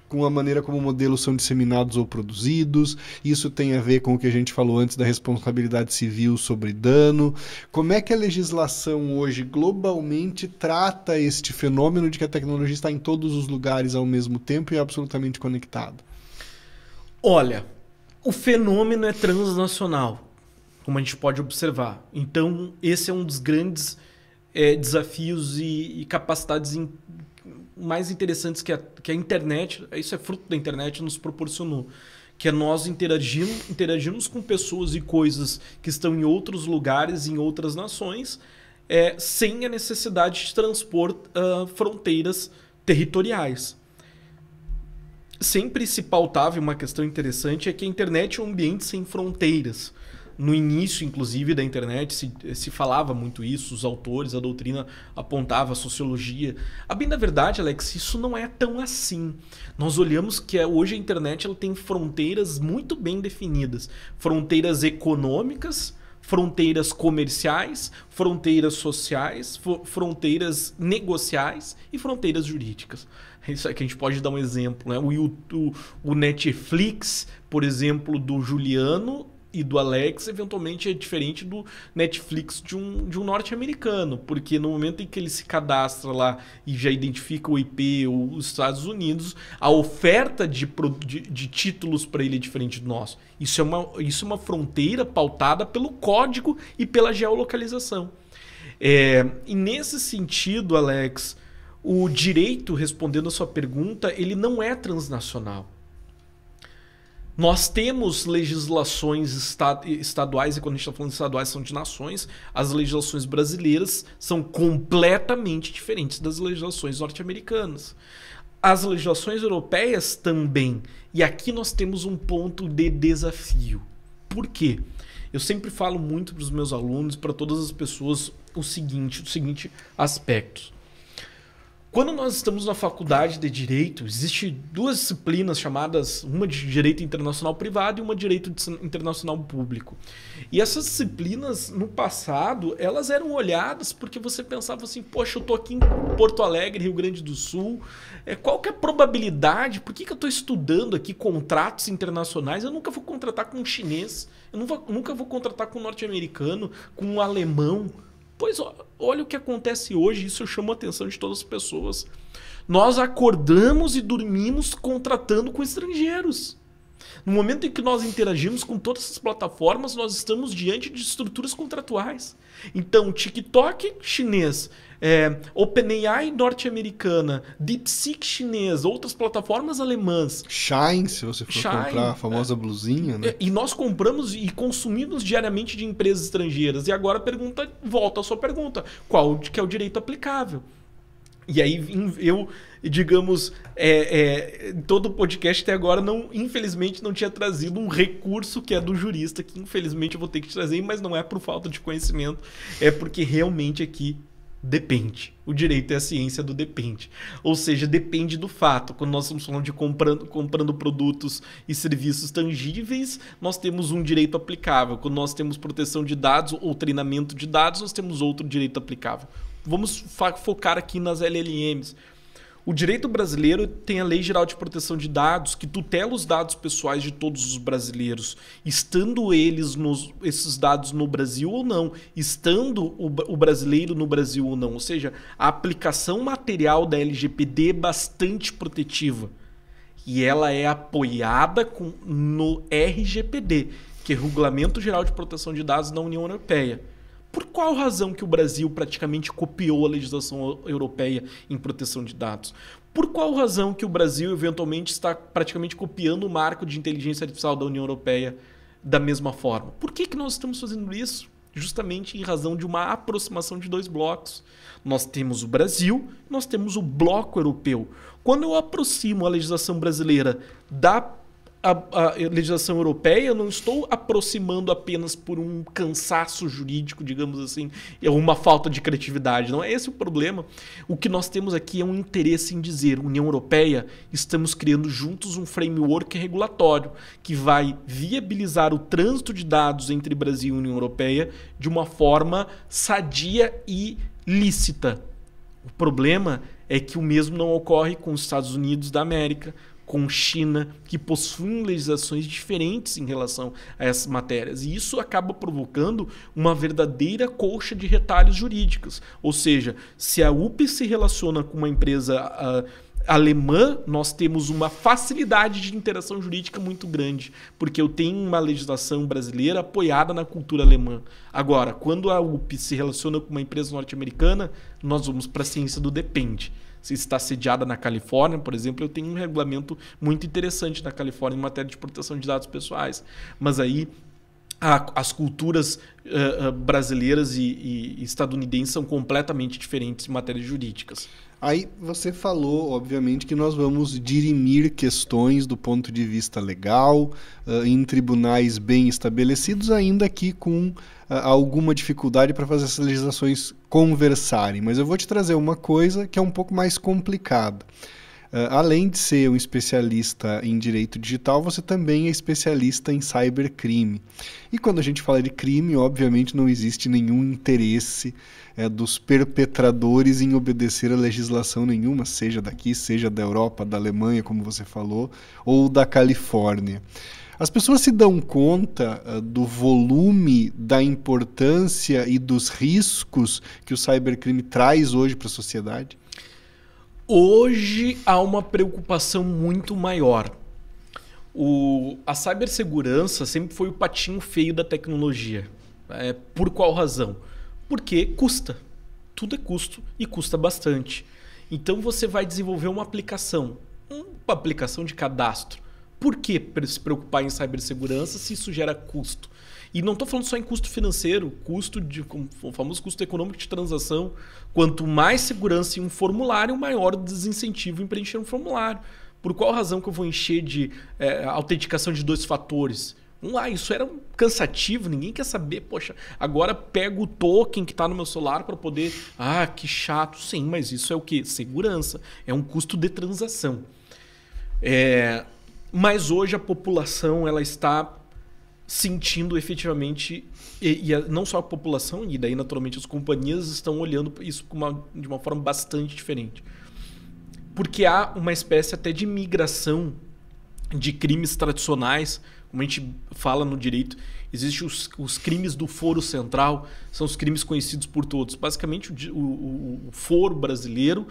com a maneira como modelos são disseminados ou produzidos. Isso tem a ver com o que a gente falou antes da responsabilidade civil sobre dano. Como é que a legislação hoje globalmente trata este fenômeno de que a tecnologia está em todos os lugares ao mesmo tempo e é absolutamente conectada? Olha, o fenômeno é transnacional, como a gente pode observar. Então, esse é um dos grandes desafios e capacidades mais interessantes que a internet, isso é fruto da internet, nos proporcionou. Que é nós interagirmos com pessoas e coisas que estão em outros lugares, em outras nações, sem a necessidade de transpor fronteiras territoriais. Sempre se pautava uma questão interessante, é que a internet é um ambiente sem fronteiras. No início, inclusive, da internet, se falava muito isso, os autores, a doutrina apontava, a sociologia. A bem da verdade, Alex, isso não é tão assim. Nós olhamos que hoje a internet ela tem fronteiras muito bem definidas. Fronteiras econômicas, fronteiras comerciais, fronteiras sociais, fronteiras negociais e fronteiras jurídicas. Isso aqui a gente pode dar um exemplo, né? O Netflix, por exemplo, do Juliano, e do Alex, eventualmente é diferente do Netflix de um norte-americano, porque no momento em que ele se cadastra lá e já identifica o IP ou os Estados Unidos, a oferta de títulos para ele é diferente do nosso. Isso é uma fronteira pautada pelo código e pela geolocalização. E nesse sentido, Alex, o direito, respondendo a sua pergunta, ele não é transnacional. Nós temos legislações estaduais, e quando a gente está falando de estaduais, são de nações. As legislações brasileiras são completamente diferentes das legislações norte-americanas. As legislações europeias também. E aqui nós temos um ponto de desafio. Por quê? Eu sempre falo muito para os meus alunos, para todas as pessoas, o seguinte aspecto. Quando nós estamos na faculdade de Direito, existem duas disciplinas chamadas, uma de Direito Internacional Privado e uma de Direito Internacional Público. E essas disciplinas, no passado, elas eram olhadas porque você pensava assim, poxa, eu estou aqui em Porto Alegre, Rio Grande do Sul, qual que é a probabilidade, por que eu estou estudando aqui contratos internacionais? Eu nunca vou contratar com um chinês, eu nunca vou contratar com um norte-americano, com um alemão. Pois olha o que acontece hoje, isso chama a atenção de todas as pessoas. Nós acordamos e dormimos contratando com estrangeiros. No momento em que nós interagimos com todas essas plataformas, nós estamos diante de estruturas contratuais. Então, TikTok chinês, OpenAI norte-americana, DeepSeek chinês, outras plataformas alemãs. Shine, se você for comprar a famosa blusinha, né? E nós compramos e consumimos diariamente de empresas estrangeiras. E agora volta a sua pergunta, qual que é o direito aplicável? E aí eu, digamos, todo o podcast até agora, infelizmente, não tinha trazido um recurso que é do jurista, que infelizmente eu vou ter que trazer, mas não é por falta de conhecimento, é porque realmente aqui depende. O direito é a ciência do depende. Ou seja, depende do fato. Quando nós estamos falando de comprando produtos e serviços tangíveis, nós temos um direito aplicável. Quando nós temos proteção de dados ou treinamento de dados, nós temos outro direito aplicável. Vamos focar aqui nas LLMs. O direito brasileiro tem a Lei Geral de Proteção de Dados, que tutela os dados pessoais de todos os brasileiros, estando esses dados no Brasil ou não, estando o brasileiro no Brasil ou não. Ou seja, a aplicação material da LGPD é bastante protetiva. E ela é apoiada no RGPD, que é Regulamento Geral de Proteção de Dados da União Europeia. Por qual razão que o Brasil praticamente copiou a legislação europeia em proteção de dados? Por qual razão que o Brasil eventualmente está praticamente copiando o marco de inteligência artificial da União Europeia da mesma forma? Por que nós estamos fazendo isso? Justamente em razão de uma aproximação de dois blocos. Nós temos o Brasil, nós temos o bloco europeu. Quando eu aproximo a legislação brasileira da a legislação europeia, eu não estou aproximando apenas por um cansaço jurídico, digamos assim, ou uma falta de criatividade. Não é esse o problema. O que nós temos aqui é um interesse em dizer, União Europeia, estamos criando juntos um framework regulatório que vai viabilizar o trânsito de dados entre Brasil e União Europeia de uma forma sadia e lícita. O problema é que o mesmo não ocorre com os Estados Unidos da América, com China, que possuem legislações diferentes em relação a essas matérias. E isso acaba provocando uma verdadeira colcha de retalhos jurídicos. Ou seja, se a UP se relaciona com uma empresa alemã, nós temos uma facilidade de interação jurídica muito grande, porque eu tenho uma legislação brasileira apoiada na cultura alemã. Agora, quando a UP se relaciona com uma empresa norte-americana, nós vamos para a ciência do depende. Se está sediada na Califórnia, por exemplo, eu tenho um regulamento muito interessante na Califórnia em matéria de proteção de dados pessoais. Mas aí as culturas brasileiras e estadunidenses são completamente diferentes em matérias jurídicas. Aí você falou, obviamente, que nós vamos dirimir questões do ponto de vista legal, em tribunais bem estabelecidos, ainda que com alguma dificuldade para fazer essas legislações conversarem. Mas eu vou te trazer uma coisa que é um pouco mais complicada. Além de ser um especialista em direito digital, você também é especialista em cybercrime. E quando a gente fala de crime, obviamente não existe nenhum interesse dos perpetradores em obedecer a legislação nenhuma, seja daqui, seja da Europa, da Alemanha, como você falou, ou da Califórnia. As pessoas se dão conta do volume, da importância e dos riscos que o cybercrime traz hoje para a sociedade? Hoje há uma preocupação muito maior. A cibersegurança sempre foi o patinho feio da tecnologia. Por qual razão? Porque custa. Tudo é custo e custa bastante. Então você vai desenvolver uma aplicação de cadastro. Por que se preocupar em cibersegurança se isso gera custo? E não estou falando só em custo financeiro, o famoso custo econômico de transação. Quanto mais segurança em um formulário, maior o desincentivo em preencher um formulário. Por qual razão que eu vou encher de autenticação de 2 fatores? Isso era cansativo, ninguém quer saber. Poxa, agora pego o token que está no meu celular para poder... que chato. Sim, mas isso é o quê? Segurança. É um custo de transação. Mas hoje a população ela está sentindo efetivamente, não só a população, e daí naturalmente as companhias estão olhando isso de uma forma bastante diferente. Porque há uma espécie até de migração de crimes tradicionais, como a gente fala no direito. Existem os crimes do foro central, são os crimes conhecidos por todos. Basicamente o foro brasileiro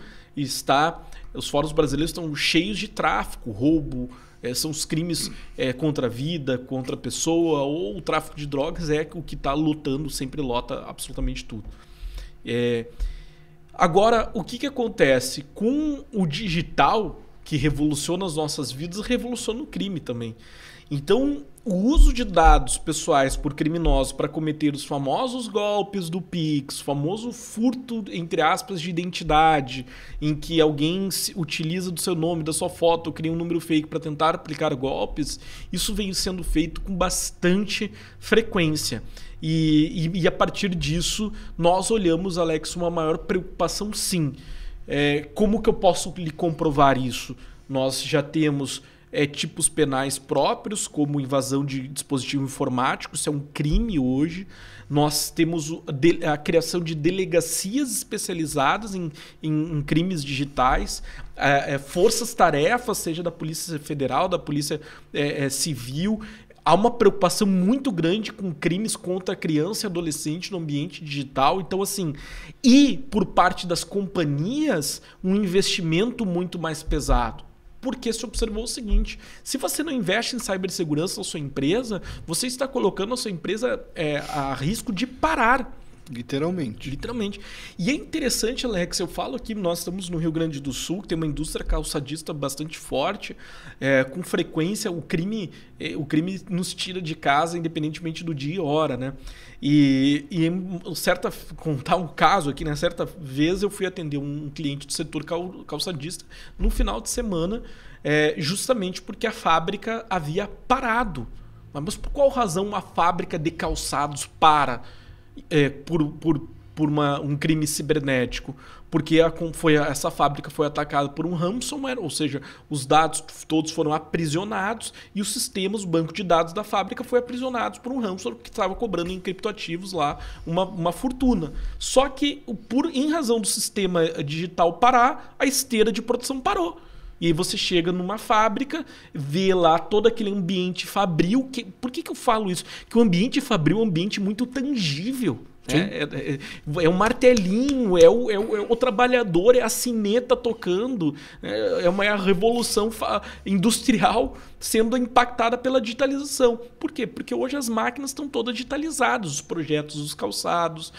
os foros brasileiros estão cheios de tráfico, roubo, são os crimes contra a vida, contra a pessoa, ou o tráfico de drogas o que está lotando, sempre lota absolutamente tudo. Agora, o que acontece? Com o digital, que revoluciona as nossas vidas, revoluciona o crime também. Então, o uso de dados pessoais por criminosos para cometer os famosos golpes do Pix, o famoso furto, entre aspas, de identidade, em que alguém utiliza do seu nome, da sua foto, cria um número fake para tentar aplicar golpes, isso vem sendo feito com bastante frequência. E a partir disso, nós olhamos, Alex, uma maior preocupação, sim. Como que eu posso lhe comprovar isso? Nós já temos tipos penais próprios, como invasão de dispositivo informático, isso é um crime hoje. Nós temos a criação de delegacias especializadas em crimes digitais, forças-tarefas, seja da Polícia Federal, da Polícia Civil. Há uma preocupação muito grande com crimes contra criança e adolescente no ambiente digital. Então, assim, e por parte das companhias, um investimento muito mais pesado. Porque se observou o seguinte: se você não investe em cibersegurança na sua empresa, você está colocando a sua empresa a risco de parar. Literalmente. E é interessante, Alex, eu falo aqui, nós estamos no Rio Grande do Sul, que tem uma indústria calçadista bastante forte, com frequência o crime nos tira de casa independentemente do dia e hora, né? Contar um caso aqui, né? Certa vez eu fui atender um cliente do setor calçadista no final de semana, justamente porque a fábrica havia parado. Mas por qual razão uma fábrica de calçados para por um crime cibernético? Porque essa fábrica foi atacada por um ransomware, ou seja, os dados todos foram aprisionados e os sistemas, o banco de dados da fábrica foi aprisionado por um ransomware que estava cobrando em criptoativos lá uma fortuna. Só que, em razão do sistema digital parar, a esteira de produção parou. E aí você chega numa fábrica, vê lá todo aquele ambiente fabril. Por que eu falo isso? Que o ambiente fabril é um ambiente muito tangível. É um martelinho, é o trabalhador, é a sineta tocando, é uma revolução industrial sendo impactada pela digitalização. Por quê? Porque hoje as máquinas estão todas digitalizadas, os projetos dos calçados,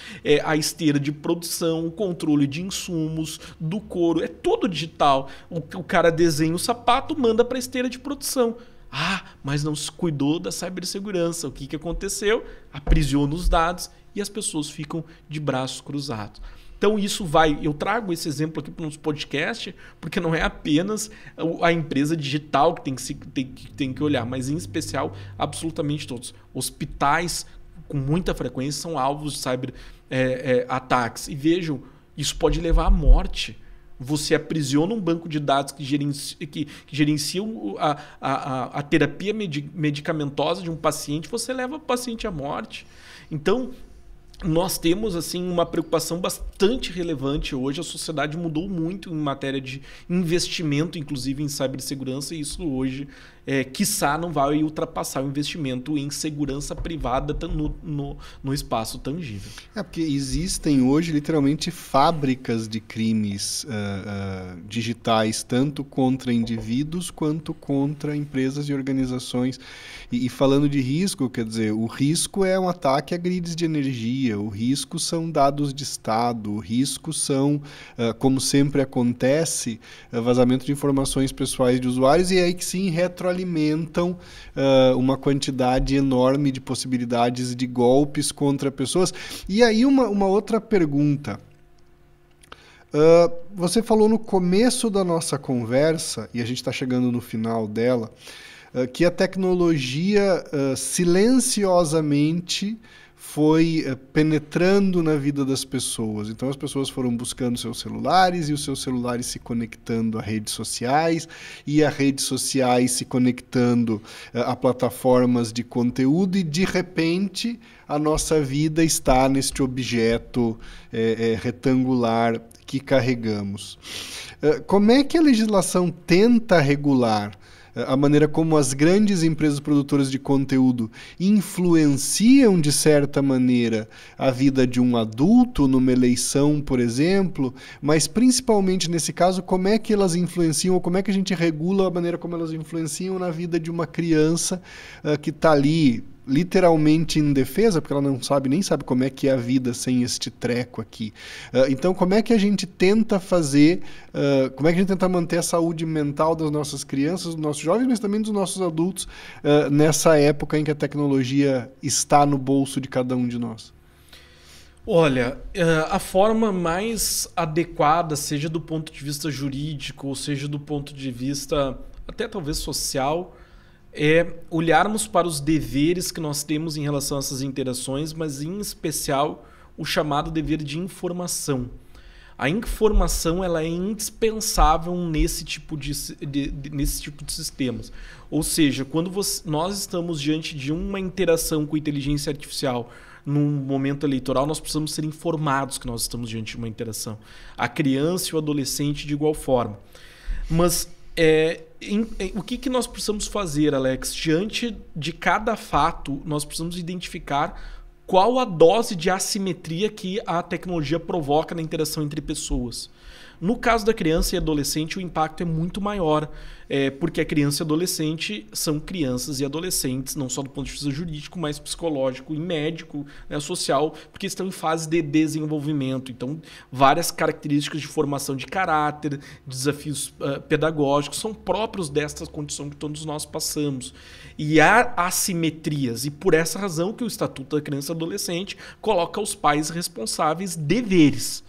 a esteira de produção, o controle de insumos, do couro, é todo digital. O cara desenha o sapato, manda para a esteira de produção. Mas não se cuidou da cibersegurança. O que aconteceu? Aprisiona os dados e as pessoas ficam de braços cruzados. Então eu trago esse exemplo aqui para o nosso podcast, porque não é apenas a empresa digital que tem que olhar, mas em especial absolutamente todos. Hospitais com muita frequência são alvos de cyberataques. E vejam, isso pode levar à morte. Você aprisiona um banco de dados que gerencia a terapia medicamentosa de um paciente, você leva o paciente à morte. Então, nós temos assim uma preocupação bastante relevante hoje. A sociedade mudou muito em matéria de investimento, inclusive em cibersegurança, e isso hoje quiçá não vai ultrapassar o investimento em segurança privada no espaço tangível. Porque existem hoje literalmente fábricas de crimes digitais, tanto contra indivíduos quanto contra empresas e organizações. E falando de risco, quer dizer, o risco é um ataque a grids de energia, o risco são dados de Estado, o risco são, como sempre acontece, vazamento de informações pessoais de usuários, e aí que sim retroalimentam uma quantidade enorme de possibilidades de golpes contra pessoas. E aí uma outra pergunta. Você falou no começo da nossa conversa, e a gente está chegando no final dela, que a tecnologia silenciosamente foi penetrando na vida das pessoas. Então as pessoas foram buscando seus celulares e os seus celulares se conectando a redes sociais e as redes sociais se conectando a plataformas de conteúdo, e de repente a nossa vida está neste objeto retangular que carregamos. Como é que a legislação tenta regular a maneira como as grandes empresas produtoras de conteúdo influenciam, de certa maneira, a vida de um adulto numa eleição, por exemplo, mas principalmente nesse caso, como é que elas influenciam, ou como é que a gente regula a maneira como elas influenciam na vida de uma criança que está ali literalmente indefesa, porque ela nem sabe como é que é a vida sem este treco aqui. Então, como é que a gente tenta fazer, como é que a gente tenta manter a saúde mental das nossas crianças, dos nossos jovens, mas também dos nossos adultos, nessa época em que a tecnologia está no bolso de cada um de nós? Olha, a forma mais adequada, seja do ponto de vista jurídico, ou seja do ponto de vista até talvez social, é olharmos para os deveres que nós temos em relação a essas interações, mas em especial o chamado dever de informação. A informação ela é indispensável nesse tipo de sistemas. Ou seja, quando nós estamos diante de uma interação com inteligência artificial num momento eleitoral, nós precisamos ser informados que nós estamos diante de uma interação. A criança e o adolescente de igual forma. Mas o que nós precisamos fazer, Alex? Diante de cada fato, nós precisamos identificar qual a dose de assimetria que a tecnologia provoca na interação entre pessoas. No caso da criança e adolescente, o impacto é muito maior, porque a criança e adolescente são crianças e adolescentes, não só do ponto de vista jurídico, mas psicológico e médico, né, social, porque estão em fase de desenvolvimento. Então, várias características de formação de caráter, desafios pedagógicos, são próprios desta condição que todos nós passamos. E há assimetrias, e por essa razão que o Estatuto da Criança e Adolescente coloca aos pais responsáveis deveres.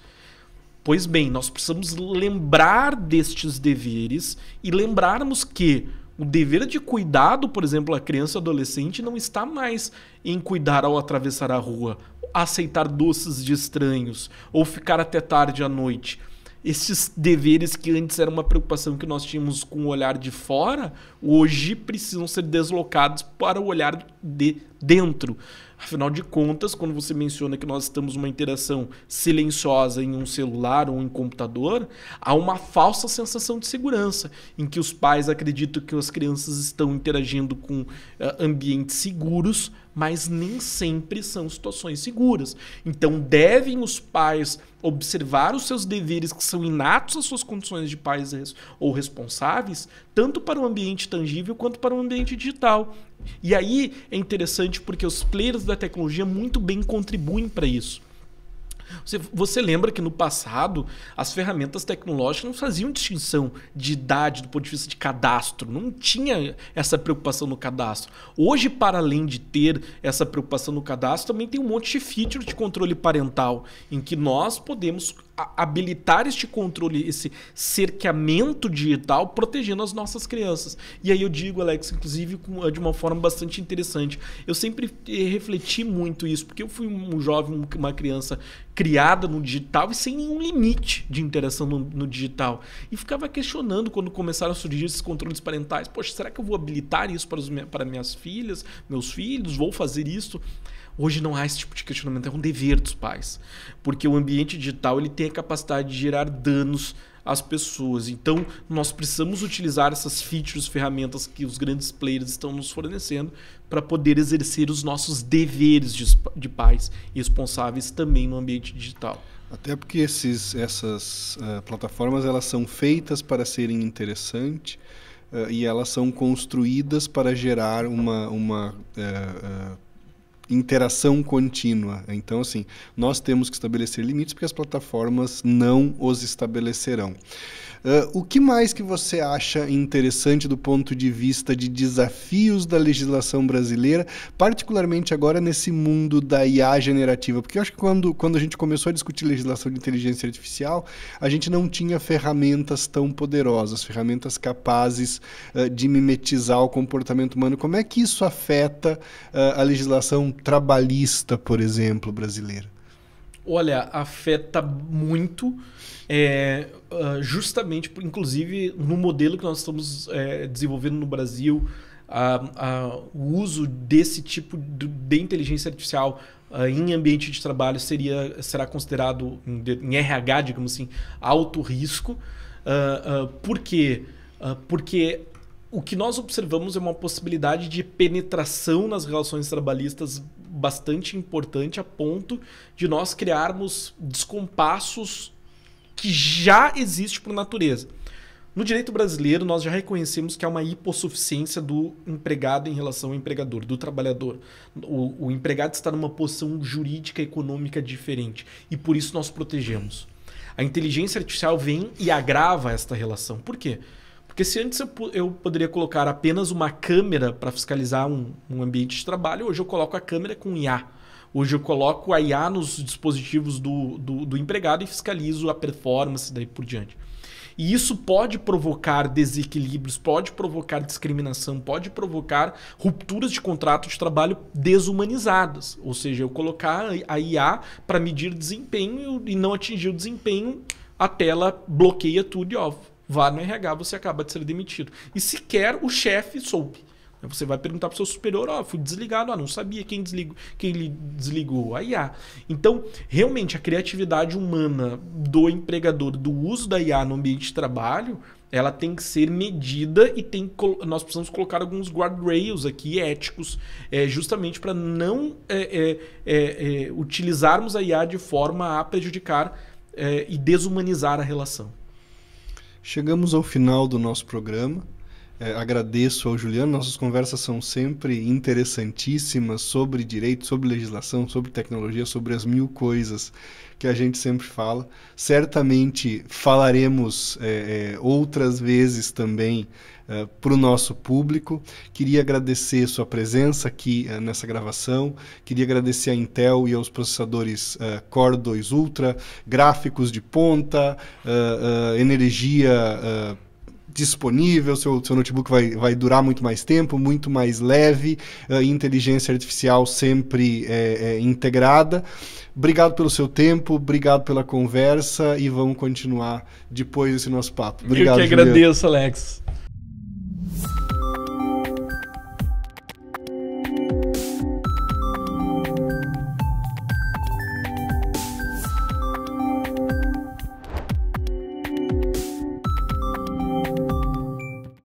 Pois bem, nós precisamos lembrar destes deveres e lembrarmos que o dever de cuidado, por exemplo, a criança e adolescente não está mais em cuidar ao atravessar a rua, aceitar doces de estranhos ou ficar até tarde à noite. Esses deveres que antes era uma preocupação que nós tínhamos com o olhar de fora, hoje precisam ser deslocados para o olhar de dentro. Afinal de contas, quando você menciona que nós estamos numa interação silenciosa em um celular ou em um computador, há uma falsa sensação de segurança, em que os pais acreditam que as crianças estão interagindo com ambientes seguros, mas nem sempre são situações seguras. Então, devem os pais observar os seus deveres que são inatos às suas condições de pais ou responsáveis, tanto para o ambiente tangível quanto para o ambiente digital. E aí é interessante porque os players da tecnologia muito bem contribuem para isso. Você lembra que no passado as ferramentas tecnológicas não faziam distinção de idade do ponto de vista de cadastro, não tinha essa preocupação no cadastro. Hoje, para além de ter essa preocupação no cadastro, também tem um monte de feature de controle parental, em que nós podemos habilitar este controle, esse cerceamento digital, protegendo as nossas crianças. E aí eu digo, Alex, inclusive de uma forma bastante interessante, eu sempre refleti muito isso, porque eu fui um jovem, uma criança criada no digital e sem nenhum limite de interação no digital. E ficava questionando quando começaram a surgir esses controles parentais. Poxa, será que eu vou habilitar isso para minhas filhas, meus filhos? Vou fazer isso? Hoje não há esse tipo de questionamento, é um dever dos pais. Porque o ambiente digital ele tem a capacidade de gerar danos às pessoas. Então, nós precisamos utilizar essas features, ferramentas que os grandes players estão nos fornecendo para poder exercer os nossos deveres de pais responsáveis também no ambiente digital. Até porque essas plataformas elas são feitas para serem interessantes e elas são construídas para gerar uma interação contínua. Então, assim, nós temos que estabelecer limites porque as plataformas não os estabelecerão. O que mais que você acha interessante do ponto de vista de desafios da legislação brasileira, particularmente agora nesse mundo da IA generativa? Porque eu acho que quando a gente começou a discutir legislação de inteligência artificial, a gente não tinha ferramentas tão poderosas, ferramentas capazes de mimetizar o comportamento humano. Como é que isso afeta a legislação trabalhista, por exemplo, brasileira? Olha, afeta muito, justamente, inclusive, no modelo que nós estamos desenvolvendo no Brasil, o uso desse tipo de inteligência artificial em ambiente de trabalho será considerado, em RH, digamos assim, alto risco. Por quê? Porque o que nós observamos é uma possibilidade de penetração nas relações trabalhistas bastante importante, a ponto de nós criarmos descompassos que já existem por natureza. No direito brasileiro, nós já reconhecemos que há uma hipossuficiência do empregado em relação ao empregador, do trabalhador. O empregado está numa posição jurídica e econômica diferente e por isso nós protegemos. A inteligência artificial vem e agrava esta relação. Por quê? Porque se antes eu poderia colocar apenas uma câmera para fiscalizar um ambiente de trabalho, hoje eu coloco a câmera com IA. Hoje eu coloco a IA nos dispositivos do empregado e fiscalizo a performance e daí por diante. E isso pode provocar desequilíbrios, pode provocar discriminação, pode provocar rupturas de contrato de trabalho desumanizadas. Ou seja, eu colocar a IA para medir desempenho e não atingir o desempenho, a tela bloqueia tudo e vá no RH, você acaba de ser demitido. E sequer o chefe soube. Você vai perguntar para o seu superior, fui desligado, não sabia quem lhe desligou, a IA. Então, realmente, a criatividade humana do empregador, do uso da IA no ambiente de trabalho, ela tem que ser medida e nós precisamos colocar alguns guardrails aqui éticos, justamente para não utilizarmos a IA de forma a prejudicar e desumanizar a relação. Chegamos ao final do nosso programa. Agradeço ao Juliano. Nossas conversas são sempre interessantíssimas sobre direito, sobre legislação, sobre tecnologia, sobre as mil coisas que a gente sempre fala. Certamente falaremos outras vezes também para o nosso público. Queria agradecer sua presença aqui nessa gravação. Queria agradecer à Intel e aos processadores Core 2 Ultra, gráficos de ponta, energia disponível, seu notebook vai durar muito mais tempo, muito mais leve, inteligência artificial sempre integrada. Obrigado pelo seu tempo, obrigado pela conversa e vamos continuar depois desse nosso papo. Obrigado, Eu que agradeço, Alex.